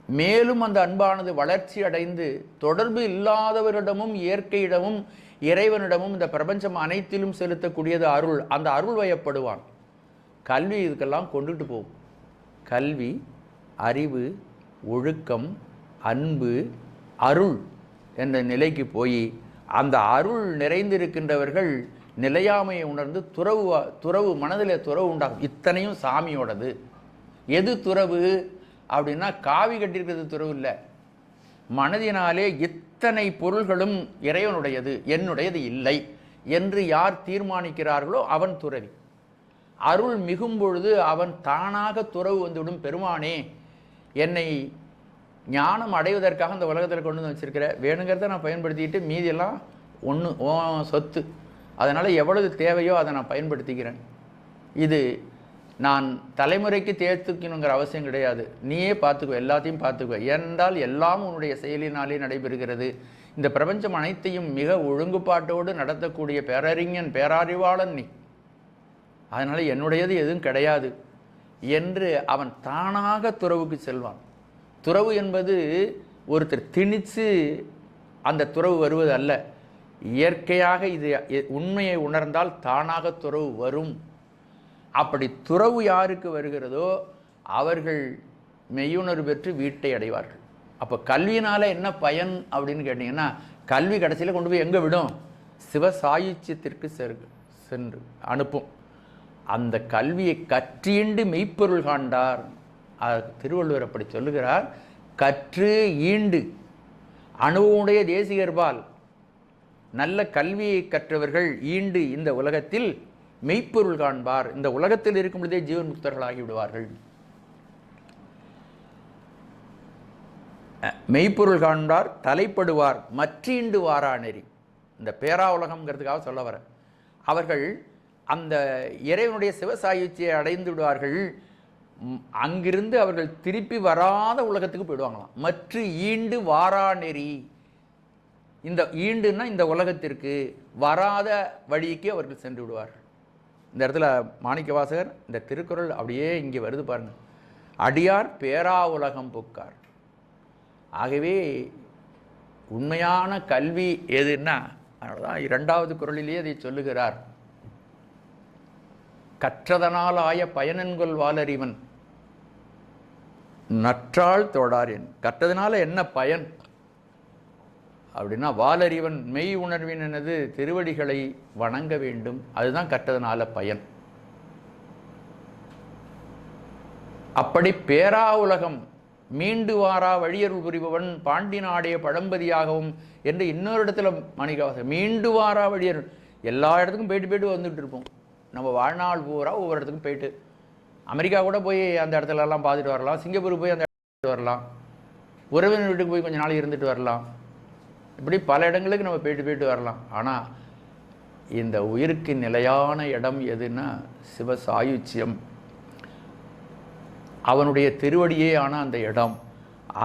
[SPEAKER 1] மேலும் அந்த அன்பானது வளர்ச்சி அடைந்து தொடர்பு இல்லாதவரிடமும் இயற்கையிடமும் இறைவனிடமும் இந்த பிரபஞ்சம் அனைத்திலும் செலுத்தக்கூடியது அருள். அந்த அருள் வயப்படுவான். கல்வி இதுக்கெல்லாம் கொண்டுட்டு போகும். கல்வி, அறிவு, ஒழுக்கம், அன்பு, அருள் என்ற நிலைக்கு போய் அந்த அருள் நிறைந்திருக்கின்றவர்கள் நிலையாமையை உணர்ந்து துறவு மனதில் துறவு உண்டாகும். இத்தனையும் சாமியோடது. எது துறவு அப்படின்னா, காவி கட்டியிருக்கிறது துறவு இல்லை. மனதினாலே இத்தனை பொருள்களும் இறைவனுடையது, என்னுடையது இல்லை என்று யார் தீர்மானிக்கிறார்களோ அவன் துறவி. அருள் மிகும் பொழுது அவன் தானாக துறவு வந்துவிடும். பெருமானே, என்னை ஞானம் அடைவதற்காக இந்த உலகத்தில் கொண்டு வந்து வச்சிருக்கிற, வேணுங்கிறத நான் பயன்படுத்திக்கிட்டு மீதியெல்லாம் சொத்து, அதனால் எவ்வளவு தேவையோ அதை நான் பயன்படுத்திக்கிறேன். இது நான் தலைமுறைக்கு தேர்த்துக்கணுங்கிற அவசியம் கிடையாது. நீயே பார்த்துக்குவ, எல்லாத்தையும் பார்த்துக்குவ. ஏனென்றால் எல்லாம் உன்னுடைய செயலினாலே நடைபெறுகிறது. இந்த பிரபஞ்சம் அனைத்தையும் மிக ஒழுங்குபாட்டோடு நடத்தக்கூடிய பேரறிஞன், பேரறிவாளன் நீ. அதனால் என்னுடையது எதுவும் கிடையாது என்று அவன் தானாக துறவுக்கு செல்வான். துறவு என்பது ஒருத்தர் திணித்து அந்த துறவு வருவது அல்ல. இயற்கையாக இது உண்மையை உணர்ந்தால் தானாக துறவு வரும். அப்படி துறவு யாருக்கு வருகிறதோ அவர்கள் மெய்யுணர்வு பெற்று வீட்டை அடைவார்கள். அப்போ கல்வியினால் என்ன பயன் அப்படின்னு கேட்டிங்கன்னா, கல்வி கடைசியில் கொண்டு போய் எங்கே விடும்? சிவசாயுச்சியத்திற்கு சென்று அனுப்பும். அந்த கல்வியை கற்றீண்டு மெய்ப்பொருள் காண்டார். திருவள்ளுவர் அப்படி சொல்லுகிறார். கற்று ஈண்டு அனுபவமுடைய தேசிகர்பால் நல்ல கல்வியை கற்றவர்கள் ஈண்டு இந்த உலகத்தில் மெய்ப்பொருள் காண்பார். இந்த உலகத்தில் இருக்கும் பொழுதே ஜீவன் முக்தர்களாகி விடுவார்கள். மெய்ப்பொருள் காண்பார், தலைப்படுவார், மற்றீண்டு வாரா நெறி. இந்த பேரா உலகம்ங்கிறதுக்காக சொல்ல வர, அவர்கள் அந்த இறைவனுடைய சிவசாயுச்சியை அடைந்து விடுவார்கள். அங்கிருந்து அவர்கள் திருப்பி வராத உலகத்துக்கு போயிடுவாங்களாம். மற்ற ஈண்டு வாரா நெறி. இந்த ஈண்டுன்னா இந்த உலகத்திற்கு வராத வழிக்கு அவர்கள் சென்று விடுவார்கள். இந்த இடத்துல மாணிக்கவாசகர் இந்த திருக்குறள் அப்படியே இங்கே வருது பாருங்க. அடியார் பேரா உலகம் புக்கார். ஆகவே உண்மையான கல்வி எதுன்னா, அதனால்தான் 2வது குறளிலேயே அதை சொல்லுகிறார். கற்றதனால் ஆய பயனென்கொள் வாலறிவன். நற்றாள் தோடாரின் கற்றதுனால என்ன பயன் அப்படின்னா, வாலறிவன் மெய் உணர்வின் எனது திருவடிகளை வணங்க வேண்டும், அதுதான் கற்றதுனால பயன். அப்படி பேரா உலகம் மீண்டு வாரா வழியருள் புரிபவன் பாண்டி நாடைய பழம்பதியாகவும் என்று இன்னொரு இடத்துல மாணிக்கவாசகர் மீண்டு வாரா வழியருள். எல்லா இடத்துக்கும் போயிட்டு போயிட்டு வந்துட்டு இருப்போம். நம்ம வாழ்நாள் பூரா ஒவ்வொரு இடத்துக்கும் போயிட்டு, அமெரிக்கா கூட போய் அந்த இடத்துலலாம் பார்த்துட்டு வரலாம், சிங்கப்பூர் போய் அந்த இடத்துக்கு வரலாம், உறவினர் வீட்டுக்கு போய் கொஞ்சம் நாள் இருந்துட்டு வரலாம், இப்படி பல இடங்களுக்கு நம்ம போயிட்டு வரலாம். ஆனால் இந்த உயிருக்கு நிலையான இடம் எதுன்னா சிவசாயுச்சியம், அவனுடைய திருவடியே ஆன அந்த இடம்.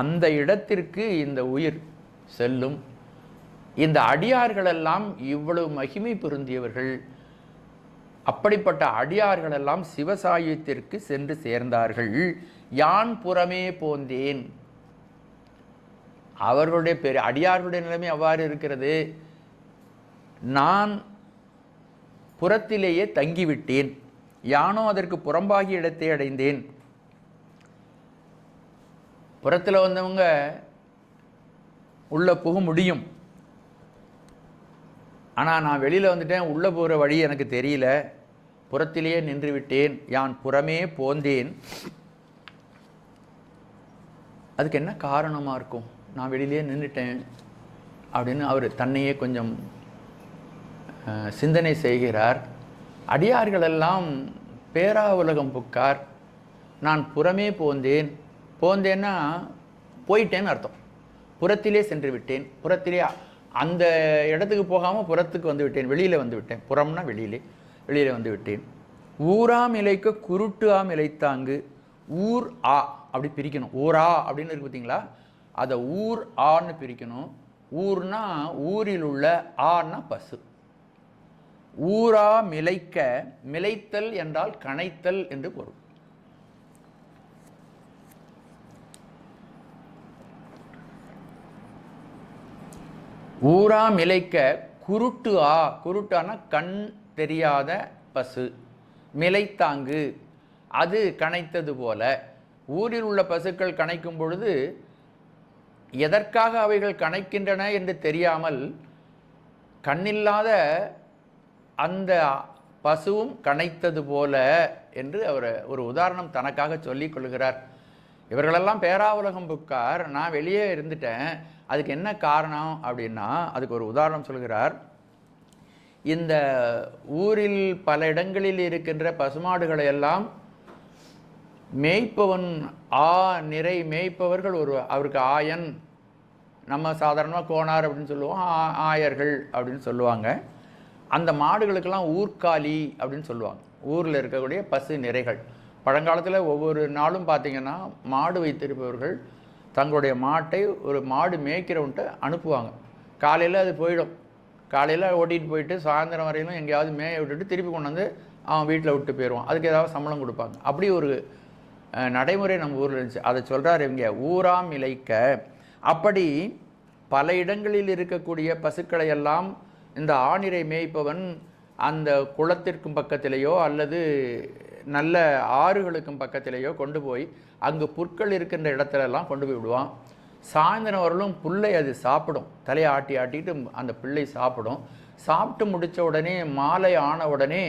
[SPEAKER 1] அந்த இடத்திற்கு இந்த உயிர் செல்லும். இந்த அடியார்களெல்லாம் இவ்வளவு மகிமை பொருந்தியவர்கள். அப்படிப்பட்ட அடியார்களெல்லாம் சிவசாயுத்திற்கு சென்று சேர்ந்தார்கள். யான் புறமே போந்தேன். அவர்களுடைய அடியார்களுடைய நிலைமை அவ்வாறு இருக்கிறது. நான் புறத்திலேயே தங்கிவிட்டேன், யானோ அதற்கு புறம்பாகிய இடத்தை அடைந்தேன். புறத்தில் வந்தவங்க உள்ளே போக முடியும், ஆனால் நான் வெளியில் வந்துட்டேன், உள்ளே போகிற வழி எனக்கு தெரியல, புறத்திலேயே நின்று விட்டேன், யான் புறமே போந்தேன். அதுக்கு என்ன காரணமாக இருக்கும்? நான் வெளியிலே நின்றுட்டேன் அப்படின்னு அவர் தன்னையே கொஞ்சம் சிந்தனை செய்கிறார். அடியார்களெல்லாம் பேரா உலகம் புக்கார், நான் புறமே போந்தேன். போந்தேன்னா போயிட்டேன்னு அர்த்தம். புறத்திலே சென்று விட்டேன், புறத்திலே அந்த இடத்துக்கு போகாமல் புறத்துக்கு வந்து விட்டேன், வெளியில் வந்து விட்டேன். புறம்னா வெளியில் வந்து விட்டேன். ஊராம் இலைக்க குருட்டு ஆம் இலைத்தாங்கு. ஊர் ஆ அப்படி பிரிக்கணும். ஊரா அப்படின்னு இருக்கு பார்த்தீங்களா, அதை ஊர் ஆன்னு பிரிக்கணும். ஊர்னா ஊரில் உள்ள, ஆன்னா பசு. ஊரா மிலைக்க, மிலைத்தல் என்றால் கனைத்தல் என்று பொருள். ஊரா மிலைக்க குருட்டு ஆ, குருட்டான கண் தெரியாத பசு. மிலைத்தாங்கு அது கனைத்தது போல. ஊரில் உள்ள பசுக்கள் கனைக்கும் பொழுது எதற்காக அவைகள் கனைக்கின்றன என்று தெரியாமல் கண்ணில்லாத அந்த பசுவும் கனைத்தது போல என்று அவர் ஒரு உதாரணம் தனக்காக சொல்லிக் கொள்கிறார். இவர்களெல்லாம் பேராவுலகம் புக்கார், நான் வெளியே இருந்துட்டேன், அதுக்கு என்ன காரணம் அப்படின்னா அதுக்கு ஒரு உதாரணம் சொல்கிறார். இந்த ஊரில் பல இடங்களில் இருக்கின்ற பசுமாடுகளை எல்லாம் மேய்ப்பவன் நிறை மேய்ப்பவர்கள் அவருக்கு ஆயன், நம்ம சாதாரணமாக கோனார் அப்படின்னு சொல்லுவோம், ஆயர்கள் அப்படின்னு சொல்லுவாங்க. அந்த மாடுகளுக்கெல்லாம் ஊர்காலி அப்படின்னு சொல்லுவாங்க. ஊரில் இருக்கக்கூடிய பசு நிறைகள். பழங்காலத்தில் ஒவ்வொரு நாளும் பார்த்திங்கன்னா மாடு வைத்திருப்பவர்கள் தங்களுடைய மாட்டை ஒரு மாடு மேய்க்கிறவன்ட்டு அனுப்புவாங்க. காலையில் அது போயிடும், காலையில் ஓட்டிகிட்டு போயிட்டு சாயந்தரம் வரையிலும் எங்கேயாவது மேய விட்டுட்டு திருப்பி கொண்டு வந்து அவன் வீட்டில் விட்டு போயிடுவான். அதுக்கு ஏதாவது சம்பளம் கொடுப்பாங்க. அப்படி ஒரு நடைமுறை நம்ம ஊரில் இருந்துச்சு. அதை சொல்கிறார் இவங்க, ஊராம் இலைக்க. அப்படி பல இடங்களில் இருக்கக்கூடிய பசுக்களை எல்லாம் இந்த ஆணிரை மேய்ப்பவன் அந்த குளத்திற்கும் பக்கத்திலேயோ அல்லது நல்ல ஆறுகளுக்கும் பக்கத்திலேயோ கொண்டு போய் அங்கு புற்கள் இருக்கின்ற இடத்துலலாம் கொண்டு போய் விடுவான். சாயந்தரம் வரலும் புல்லை அது சாப்பிடும், தலையை ஆட்டிட்டு அந்த பிள்ளை சாப்பிடும். சாப்பிட்டு முடித்த உடனே மாலை ஆன உடனே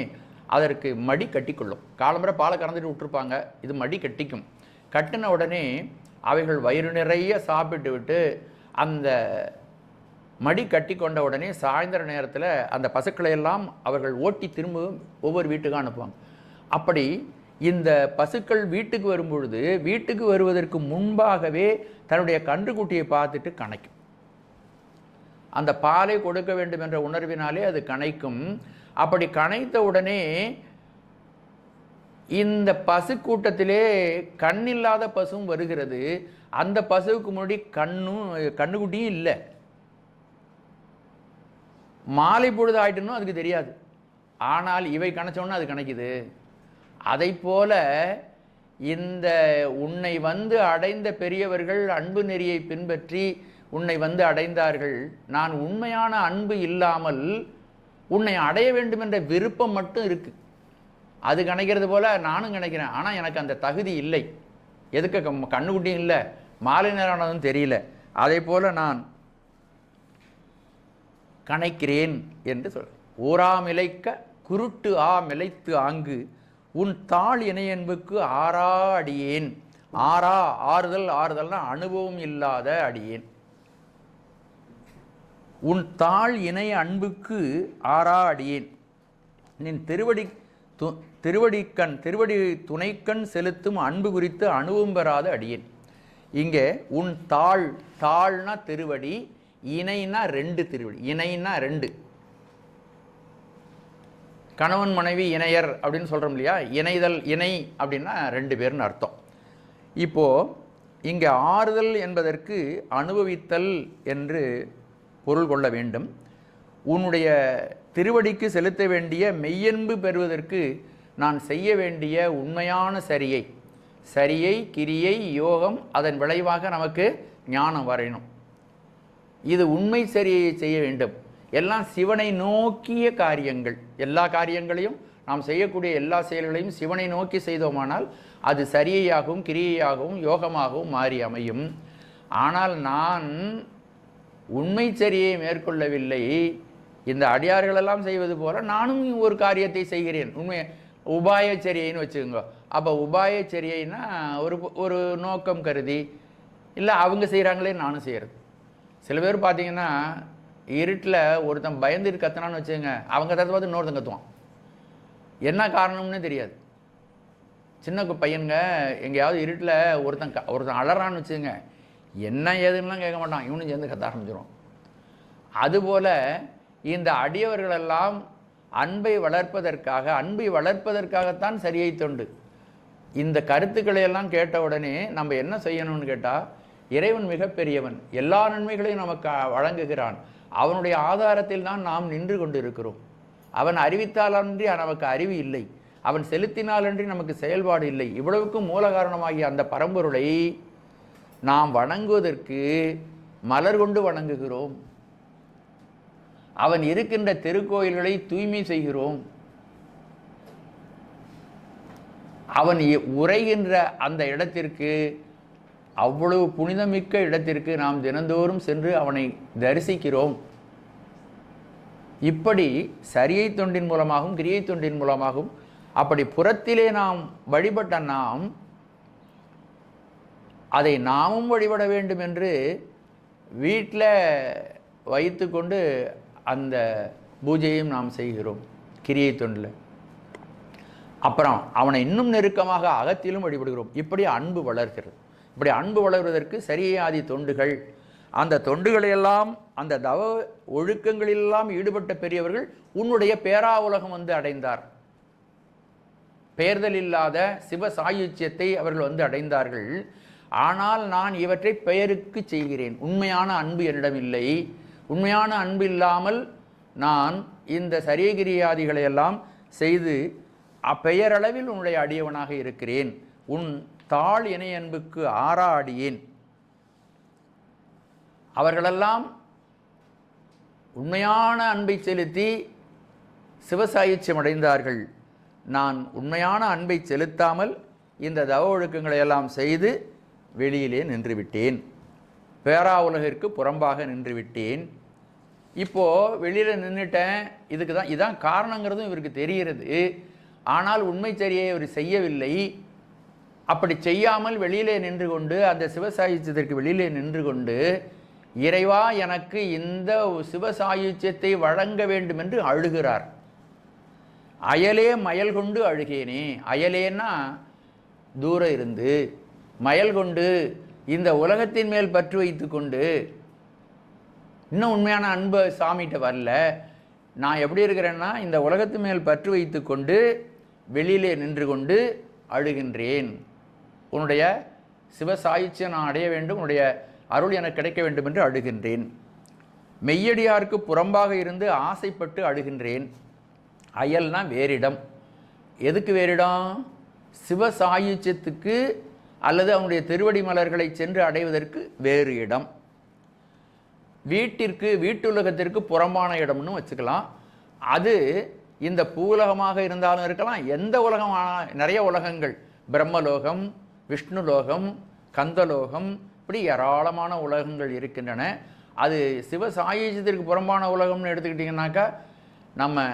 [SPEAKER 1] அதற்கு மடி கட்டிக்கொள்ளும். காலம்பரை பாலை கறந்துட்டு விட்டுருப்பாங்க, இது மடி கட்டிக்கும். கட்டின உடனே அவைகள் வயிறு நிறைய சாப்பிட்டு விட்டு அந்த மடி கட்டி கொண்ட உடனே சாயந்தர நேரத்தில் அந்த பசுக்களை எல்லாம் அவர்கள் ஓட்டி திரும்ப ஒவ்வொரு வீட்டுக்கும் அனுப்புவாங்க. அப்படி இந்த பசுக்கள் வீட்டுக்கு வரும்பொழுது வீட்டுக்கு வருவதற்கு முன்பாகவே தன்னுடைய கன்றுக்குட்டியை பார்த்துட்டு கணைக்கும். அந்த பாலை கொடுக்க வேண்டும் என்ற உணர்வினாலே அது கணைக்கும். அப்படி கணைத்த உடனே இந்த பசு கூட்டத்திலே கண்ணில்லாத பசுவும் வருகிறது. அந்த பசுவுக்கு முன்னாடி கண்ணுக்குட்டியும் இல்லை. மாலை பொழுது ஆயிட்டுன்னு அதுக்கு தெரியாது, ஆனால் இவை கணைச்சோன்னா அது கணைக்குது. அதை போல இந்த உன்னை வந்து அடைந்த பெரியவர்கள் அன்பு நெறியை பின்பற்றி உன்னை வந்து அடைந்தார்கள். நான் உண்மையான அன்பு இல்லாமல் உன்னை அடைய வேண்டும் என்ற விருப்பம் மட்டும் இருக்கு. அது கணைக்கிறது போல நானும் கணைக்கிறேன், ஆனால் எனக்கு அந்த தகுதி இல்லை. எதுக்கு கண்ணுக்குட்டியும் இல்லை, மாலை நேரானதும் தெரியல. அதை போல நான் கணைக்கிறேன் என்று சொல். ஊராமிலைக்க குருட்டு மிளைத்து ஆங்கு உன் தாள் இணை என்புக்கு ஆறா அடியேன். ஆறுதல்னா அனுபவம் இல்லாத அடியேன். உன் தாள் இணை அன்புக்கு ஆறா அடியேன். நின் திருவடி துணைக்கண் செலுத்தும் அன்பு குறித்து அனுபவம் பெறாத அடியேன். இங்கே உன் தாள்னா திருவடி, இணைனா 2 திருவடி. இணைனா 2, கணவன் மனைவி இணையர் அப்படின்னு சொல்கிறோம் இல்லையா? இணை அப்படின்னா 2 பேர்னு அர்த்தம். இப்போது இங்கே ஆறுதல் என்பதற்கு அனுபவித்தல் என்று பொருள் கொள்ள வேண்டும். உன்னுடைய திருவடிக்கு செலுத்த வேண்டிய மெய்யன்பு பெறுவதற்கு நான் செய்ய வேண்டிய உண்மையான சரியை கிரியை யோகம், அதன் விளைவாக நமக்கு ஞானம் வரையணும். இது உண்மை சரியை செய்ய வேண்டும். எல்லாம் சிவனை நோக்கிய காரியங்கள். எல்லா காரியங்களையும் நாம் செய்யக்கூடிய எல்லா செயல்களையும் சிவனை நோக்கி செய்தோமானால் அது சரியையாகவும் கிரியையாகவும் யோகமாகவும் மாறி அமையும். ஆனால் நான் உண்மை சரியை மேற்கொள்ளவில்லை. இந்த அடியார்களெல்லாம் செய்வது போல நானும் ஒரு காரியத்தை செய்கிறேன். உபாயச்சரியைன்னு வச்சுக்கோங்க. அப்போ உபாயச்சரியைன்னா ஒரு நோக்கம் கருதி, இல்லை அவங்க செய்கிறாங்களே நானும் செய்கிறது. சில பேர் பார்த்தீங்கன்னா இருட்டில் ஒருத்தன் பயந்துட்டு கத்துனான்னு வச்சுக்கோங்க, அவங்க கத்துறத பார்த்து இன்னொருத்தன் கத்துவான். என்ன காரணம்னு தெரியாது. சின்ன பையனுங்க எங்கேயாவது இருட்டில் ஒருத்தன் அலறான்னு வச்சுக்கோங்க, என்ன ஏதுன்னெலாம் கேட்க மாட்டான், இவனும் சேர்ந்து கத்த ஆரம்பிச்சிடும். அதுபோல் இந்த அடியவர்களெல்லாம் அன்பை வளர்ப்பதற்காகத்தான் சரியை தொண்டு. இந்த கருத்துக்களை எல்லாம் கேட்ட உடனே நம்ம என்ன செய்யணும்னு கேட்டால், இறைவன் மிகப்பெரியவன், எல்லா நன்மைகளையும் நமக்கு வழங்குகிறான். அவனுடைய ஆதாரத்தில் தான் நாம் நின்று கொண்டு இருக்கிறோம். அவன் அறிவித்தாலன்றி நமக்கு அறிவு இல்லை, அவன் செலுத்தினாலன்றி நமக்கு செயல்பாடு இல்லை. இவ்வளவுக்கும் மூல காரணமாகிய அந்த பரம்பொருளை நாம் வணங்குவதற்கு மலர் கொண்டு வணங்குகிறோம். அவன் இருக்கின்ற திருக்கோயில்களை தூய்மை செய்கிறோம். அவன் உரைகின்ற அந்த இடத்திற்கு, அவ்வளவு புனிதமிக்க இடத்திற்கு நாம் தினந்தோறும் சென்று அவனை தரிசிக்கிறோம். இப்படி சரியை தொண்டின் மூலமாகவும் கிரியை தொண்டின் மூலமாகவும் அப்படி புறத்திலே நாம் வழிபட்ட நாம் அதை நாமும் வழிபட வேண்டும் என்று வீட்டில் வைத்து கொண்டு அந்த பூஜையும் நாம் செய்கிறோம் கிரியை தொண்டில். அப்புறம் அவனை இன்னும் நெருக்கமாக அகத்திலும் வழிபடுகிறோம். இப்படி அன்பு வளர்கிறது. இப்படி அன்பு வளர்வதற்கு சரியாதி தொண்டுகள், அந்த தொண்டுகளையெல்லாம் அந்த தவ ஒழுக்கங்களெல்லாம் ஈடுபட்ட பெரியவர்கள் உன்னுடைய பேரா உலகம் வந்து அடைந்தார். பெயர்தல் இல்லாத சிவ சாயுச்சியத்தை அவர்கள் வந்து அடைந்தார்கள். ஆனால் நான் இவற்றை பெயருக்கு செய்கிறேன். உண்மையான அன்பு என்னிடம் இல்லை. உண்மையான அன்பு இல்லாமல் நான் இந்த சரியகிரியாதிகளை எல்லாம் செய்து அப்பெயரளவில் உன்னுடைய அடியவனாக இருக்கிறேன். உன் தாள் இணை அன்புக்கு ஆறா அடியேன். அவர்களெல்லாம் உண்மையான அன்பை செலுத்தி சிவசாயுச்சியம் அடைந்தார்கள். நான் உண்மையான அன்பை செலுத்தாமல் இந்த தவ ஒழுக்கங்களை எல்லாம் செய்து வெளியிலே நின்றுவிட்டேன். பேரா உலகிற்கு புறம்பாக நின்றுவிட்டேன். இப்போது வெளியில் நின்றுட்டேன். இதான் காரணங்கிறதும் இவருக்கு தெரிகிறது. ஆனால் உண்மை சரியை இவர் செய்யவில்லை. அப்படி செய்யாமல் வெளியிலே நின்று கொண்டு, அந்த சிவசாயுச்சியத்திற்கு வெளியிலே நின்று கொண்டு, இறைவா எனக்கு இந்த சிவசாயுச்சியத்தை வழங்க வேண்டும் என்று அழுகிறார். அயலே மயல் கொண்டு அழுகேனே. அயலேன்னா தூரம் இருந்து, மயல் கொண்டு இந்த உலகத்தின் மேல் பற்று வைத்து கொண்டு, இன்னும் உண்மையான அன்பு சாமிகிட்ட வரல, நான் எப்படி இருக்கிறேன்னா இந்த உலகத்து மேல் பற்று வைத்து கொண்டு வெளியிலே நின்று கொண்டு அழுகின்றேன். உன்னுடைய சிவசாயுச்சியம் நான் அடைய வேண்டும், உன்னுடைய அருள் எனக்கு கிடைக்க வேண்டும் என்று அழுகின்றேன். மெய்யடியாருக்கு புறம்பாக இருந்து ஆசைப்பட்டு அழுகின்றேன். அயல்னா வேறிடம். எதுக்கு வேறிடம்? சிவசாயுச்சியத்துக்கு அல்லது அவனுடைய திருவடி மலர்களை சென்று அடைவதற்கு வேறு இடம். வீட்டுலகத்திற்கு புறம்பான இடம்னு வச்சுக்கலாம். அது இந்த பூலகமாக இருந்தாலும் இருக்கலாம், எந்த உலகம், நிறைய உலகங்கள், பிரம்மலோகம், விஷ்ணுலோகம், கந்தலோகம், இப்படி ஏராளமான உலகங்கள் இருக்கின்றன. அது சிவ சாயுஜ்யத்திற்கு புறம்பான உலகம்னு எடுத்துக்கிட்டிங்கனாக்கா நம்ம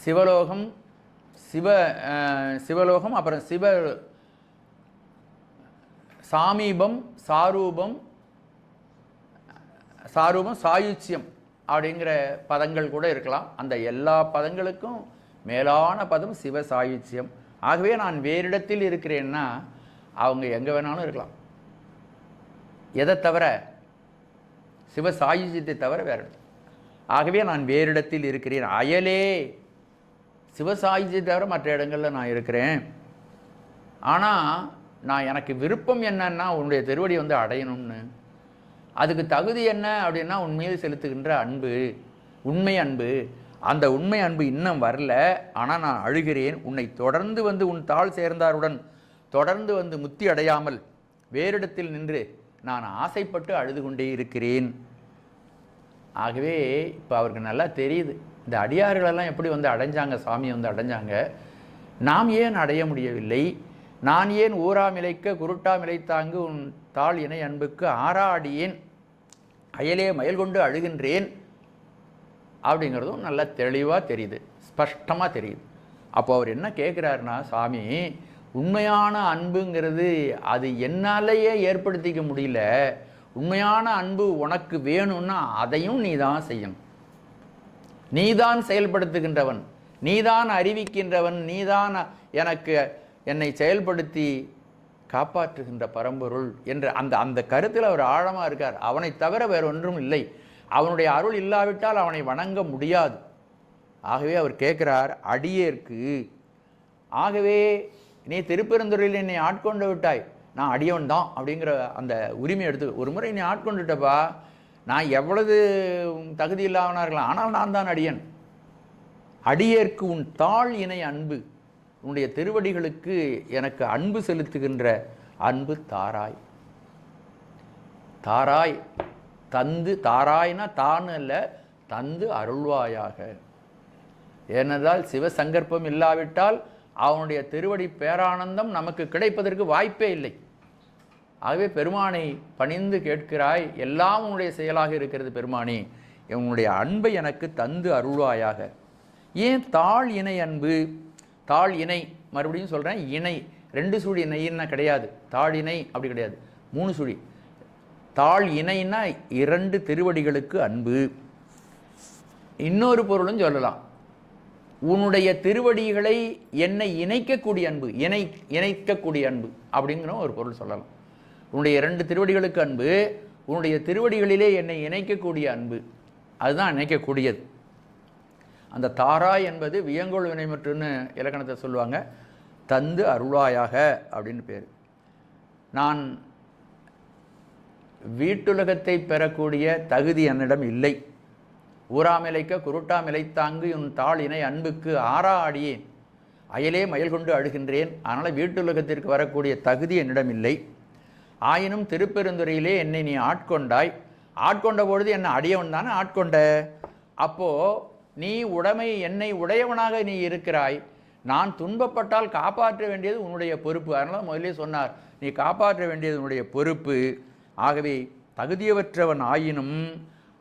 [SPEAKER 1] சிவலோகம், சிவலோகம், அப்புறம் சாமீபம், சாரூபம், சாயுச்சியம் அப்படிங்கிற பதங்கள் கூட இருக்கலாம். அந்த எல்லா பதங்களுக்கும் மேலான பதம் சிவ சாயுச்சியம். ஆகவே நான் வேறிடத்தில் இருக்கிறேன்னா அவங்க எங்கே வேணாலும் இருக்கலாம். எதை தவிர? சிவ சாயுச்சியத்தை தவிர வேறு. ஆகவே நான் வேறிடத்தில் இருக்கிறேன். அயலே சிவசாயுஜ்யத்தை தவிர மற்ற இடங்களில் நான் இருக்கிறேன். ஆனால் நான் எனக்கு விருப்பம் என்னன்னா உன்னுடைய திருவடி வந்து அடையணும்னு. அதுக்கு தகுதி என்ன அப்படின்னா உன் மீது செலுத்துகின்ற அன்பு, உண்மை அன்பு. அந்த உண்மை அன்பு இன்னும் வரல. ஆனால் நான் அழுகிறேன். உன்னை தொடர்ந்து வந்து உன் தாள் சேர்ந்தாருடன் தொடர்ந்து வந்து முத்தி அடையாமல் வேறிடத்தில் நின்று நான் ஆசைப்பட்டு அழுது கொண்டே இருக்கிறேன். ஆகவே இப்போ அவருக்கு நல்லா தெரியுது, இந்த அடியார்களெல்லாம் எப்படி வந்து அடைஞ்சாங்க, சாமி வந்து அடைஞ்சாங்க, நாம் ஏன் அடைய முடியவில்லை? நான் ஏன் ஊராமிலைக்க குருட்டாமிலைத்தாங்கு உன் தாள் இணை அன்புக்கு ஆறாடியேன் அயலே மயல் கொண்டு அழுகின்றேன் அப்படிங்கிறதும் நல்லா தெளிவாக தெரியுது, ஸ்பஷ்டமாக தெரியுது. அப்போ அவர் என்ன கேட்குறாருன்னா, சாமி உண்மையான அன்புங்கிறது அது என்னாலேயே ஏற்படுத்திக்க முடியல. உண்மையான அன்பு உனக்கு வேணும்னா அதையும் நீ தான் செய்யணும். நீதான் செயல்படுத்துகின்றவன், நீதான் அறிவிக்கின்றவன், நீதான் என்னை செயல்படுத்தி காப்பாற்றுகின்ற பரம்பொருள் என்ற அந்த கருத்தில் அவர் ஆழமாக இருக்கார். அவனை தவிர வேற ஒன்றும் இல்லை. அவனுடைய அருள் இல்லாவிட்டால் அவனை வணங்க முடியாது. ஆகவே அவர் கேட்கிறார், அடியேற்கு. ஆகவே நீ திருப்பெருந்துறையில் என்னை ஆட்கொண்டு விட்டாய், நான் அடியவன் தான் அப்படிங்கிற அந்த உரிமை எடுத்து ஒரு முறை நீ ஆட்கொண்டுட்டப்பா, நான் எவ்வளவு தகுதி இல்லாதவனாக இருக்கலாம், ஆனால் நான் தான் அடியன். அடியேற்கு உன் தாள் இணை அன்பு, உன்னுடைய திருவடிகளுக்கு எனக்கு அன்பு செலுத்துகின்ற அன்பு தாராய். தாராய் தந்து, தாராய்னா தான் அல்ல, தந்து அருள்வாயாக. ஏனென்றால் சிவசங்கற்பம் இல்லாவிட்டால் அவனுடைய திருவடி பேரானந்தம் நமக்கு கிடைப்பதற்கு வாய்ப்பே இல்லை. ஆகவே பெருமானை பணிந்து கேட்கிறாய், எல்லாம் உன்னுடைய செயலாக இருக்கிறது பெருமானே, உன்னுடைய அன்பை எனக்கு தந்து அருள்வாயாக. ஏன் தாள் இணை அன்பு? தாள் இணை, மறுபடியும் சொல்கிறேன், இணை 2 சுழி இணைன்னா கிடையாது, தாள் இணை அப்படி கிடையாது, 3 சுழி. தாள் இணைன்னா 2 திருவடிகளுக்கு அன்பு. இன்னொரு பொருளும் சொல்லலாம், உன்னுடைய திருவடிகளை என்னை இணைக்கக்கூடிய அன்பு, இணைக்கக்கூடிய அன்பு அப்படிங்கிற ஒரு பொருள் சொல்லலாம். உன்னுடைய 2 திருவடிகளுக்கு அன்பு, உன்னுடைய திருவடிகளிலே என்னை இணைக்கக்கூடிய அன்பு, அதுதான் இணைக்கக்கூடியது. அந்த தாராய் என்பது வியங்கோள் வினைமுற்றுன்னு இலக்கணத்தை சொல்லுவாங்க. தந்து அருள்வாயாக அப்படின்னு பேர். நான் வீட்டுலகத்தை பெறக்கூடிய தகுதி என்னிடம் இல்லை. ஊராமிலைக்க குருட்டாமிலைத்தாங்கு உன் தாள் இணை அன்புக்கு ஆறாடியேன் அயலே மயல் கொண்டு அழுகின்றேன். அதனால் வீட்டுலகத்திற்கு வரக்கூடிய தகுதி என்னிடம் இல்லை. ஆயினும் திருப்பெருந்துறையிலே என்னை நீ ஆட்கொண்டாய். ஆட்கொண்ட பொழுது என்னை அடியவன் தானே ஆட்கொண்ட. அப்போது நீ என்னை உடையவனாக நீ இருக்கிறாய். நான் துன்பப்பட்டால் காப்பாற்ற வேண்டியது உன்னுடைய பொறுப்பு. அதனால் முதலே சொன்னார், நீ காப்பாற்ற வேண்டியது உன்னுடைய பொறுப்பு. ஆகவே தகுதியவற்றவன் ஆயினும்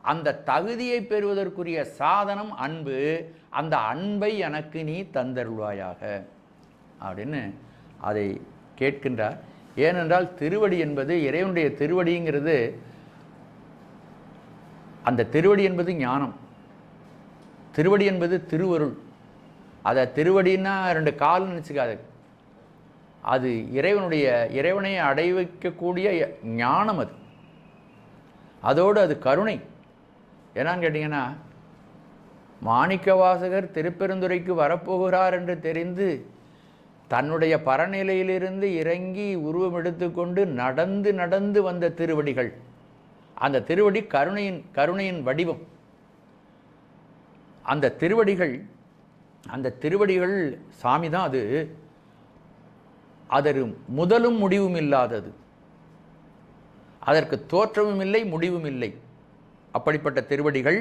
[SPEAKER 1] அந்த தகுதியை பெறுவதற்குரிய சாதனம் அன்பு. அந்த அன்பை எனக்கு நீ தந்தருள்வாயாக அப்படின்னு அதை கேட்கின்றார். ஏனென்றால் திருவடி என்பது இறைவனுடைய திருவடிங்கிறது, அந்த திருவடி என்பது ஞானம், திருவடி என்பது திருவருள். அதை திருவடின்னா 2 கால்னு நினச்சிக்காது, அது இறைவனை அடைவிக்கக்கூடிய ஞானம். அதோடு அது கருணை. ஏன்னான்னு கேட்டிங்கன்னா, மாணிக்கவாசகர் திருப்பெருந்துறைக்கு வரப்போகிறார் என்று தெரிந்து தன்னுடைய பரநிலையிலிருந்து இறங்கி உருவம் எடுத்துக்கொண்டு நடந்து நடந்து வந்த திருவடிகள். அந்த திருவடி கருணையின் வடிவம். அந்த திருவடிகள் சாமி தான். அது முதலும் முடிவும் இல்லாதது, அதற்கு தோற்றமும் இல்லை முடிவும் இல்லை. அப்படிப்பட்ட திருவடிகள்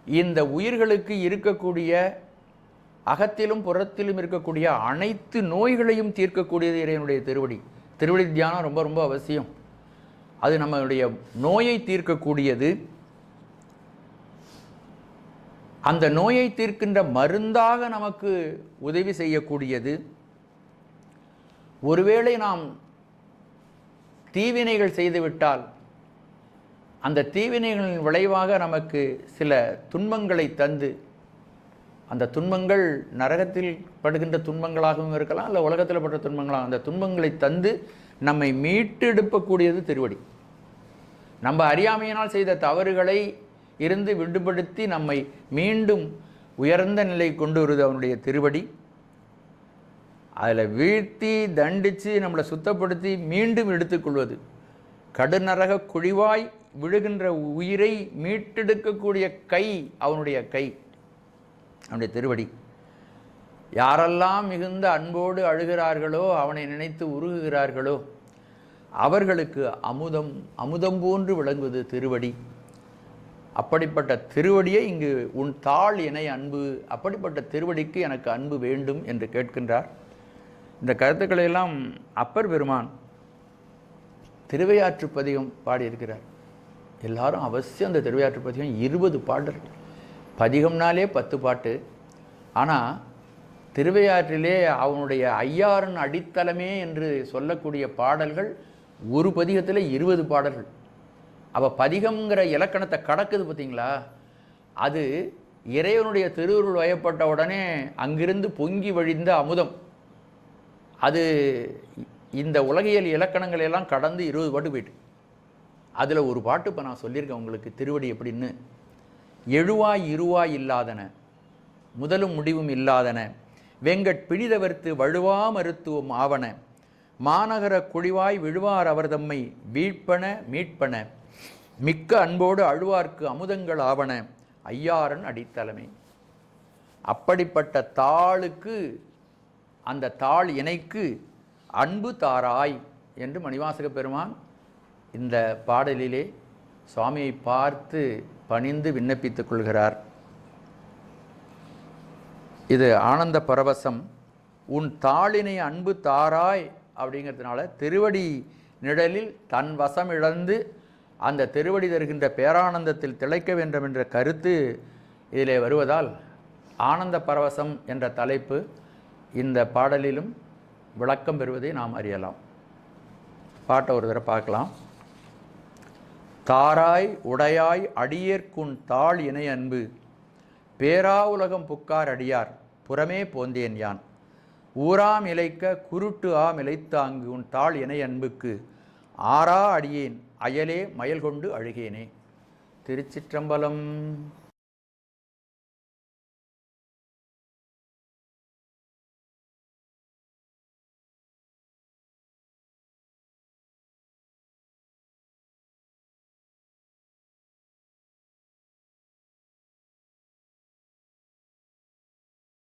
[SPEAKER 1] இந்த உயிர்களுக்கு இருக்கக்கூடிய அகத்திலும் புறத்திலும் இருக்கக்கூடிய அனைத்து நோய்களையும் தீர்க்கக்கூடியது இறைவனுடைய திருவடி. திருவடி தியானம் ரொம்ப ரொம்ப அவசியம். அது நம்மளுடைய நோயை தீர்க்கக்கூடியது. அந்த நோயை தீர்க்கின்ற மருந்தாக நமக்கு உதவி செய்யக்கூடியது. ஒருவேளை நாம் தீவினைகள் செய்துவிட்டால் அந்த தீவினைகளின் விளைவாக நமக்கு சில துன்பங்களை தந்து, அந்த துன்பங்கள் நரகத்தில் படுகின்ற துன்பங்களாகவும் இருக்கலாம், இல்லை உலகத்தில் படுற துன்பங்களாக, அந்த துன்பங்களை தந்து நம்மை மீட்டெடுக்கக்கூடியது திருவடி. நம்ம அறியாமையினால் செய்த தவறுகளை இருந்து விடுபடுத்தி நம்மை மீண்டும் உயர்ந்த நிலை கொண்டு வருது அவனுடைய திருவடி. அதில் வீழ்த்தி தண்டித்து நம்மளை சுத்தப்படுத்தி மீண்டும் எடுத்துக்கொள்வது. கடுநரக குழிவாய் விழுகின்ற உயிரை மீட்டெடுக்கக்கூடிய கை அவனுடைய கை, அவனுடைய திருவடி. யாரெல்லாம் மிகுந்த அன்போடு அழுகிறார்களோ, அவனை நினைத்து உருகுகிறார்களோ, அவர்களுக்கு அமுதம் போன்று விளங்குவது திருவடி. அப்படிப்பட்ட திருவடியை இங்கு உன் தாள் இணை அன்பு, அப்படிப்பட்ட திருவடிக்கு எனக்கு அன்பு வேண்டும் என்று கேட்கின்றார். இந்த கருத்துக்களை எல்லாம் அப்பர் பெருமான் திருவையாற்று பதிகம் பாடியிருக்கிறார். எல்லாரும் அவசியம் அந்த திருவையாற்று பதிகம் 20 பாடல்கள். பதிகம்னாலே 10 பாட்டு. ஆனால் திருவையாற்றிலே அவனுடைய ஐயாரன் அடித்தளமே என்று சொல்லக்கூடிய பாடல்கள் ஒரு பதிகத்தில் 20 பாடல்கள். அப்போ பதிகம்ங்கிற இலக்கணத்தை கடக்குது பார்த்தீங்களா? அது இறைவனுடைய திருவுருள் வயப்பட்ட உடனே அங்கிருந்து பொங்கி வழிந்த அமுதம். அது இந்த உலகியல் இலக்கணங்கள் எல்லாம் கடந்து 20 பாட்டு போயிட்டு. அதில் ஒரு பாட்டு இப்போ நான் சொல்லியிருக்கேன் உங்களுக்கு, திருவடி எப்படின்னு. எழுவாய் இருவாய் இல்லாதன, முதலும் முடிவும் இல்லாதன, வெங்கட் பிடிதவர்த்து வழுவா மருத்துவம் ஆவன, மாநகர குழிவாய் விழுவார் அவர் தம்மை வீழ்ப்பன மீட்பன, மிக்க அன்போடு அழுவார்க்கு அமுதங்கள் ஆவன, ஐயாரன் அடித்தளமே. அப்படிப்பட்ட தாளுக்கு, அந்த தாள் இணைக்கு அன்பு தாராய் என்று மணிவாசக பெருமான் இந்த பாடலிலே சுவாமியை பார்த்து பணிந்து விண்ணப்பித்துக் கொள்கிறார். இது ஆனந்த பரவசம். உன் தாளினை அன்பு தாராய் அப்படிங்கிறதுனால திருவடி நிழலில் தன் வசம் இழந்து அந்த திருவடி தருகின்ற பேரானந்தத்தில் திளைக்க வேண்டும் என்ற கருத்து இதிலே வருவதால் ஆனந்த பரவசம் என்ற தலைப்பு இந்த பாடலிலும் விளக்கம் பெறுவதை நாம் அறியலாம். பாட்டை ஒரு தடவை பார்க்கலாம். தாராய் உடையாய் அடியேற்குன் தாள் இணை அன்பு, பேரா உலகம் புக்கார் அடியார் புறமே போந்தேன் யான், ஊராம் இலைக்க குருட்டு ஆம் இலைத்தாங்கு உன் தாள் இணை அன்புக்கு, ஆரா அடியேன் அயலே மயல் கொண்டு அழுகேனே. திருச்சிற்றம்பலம்.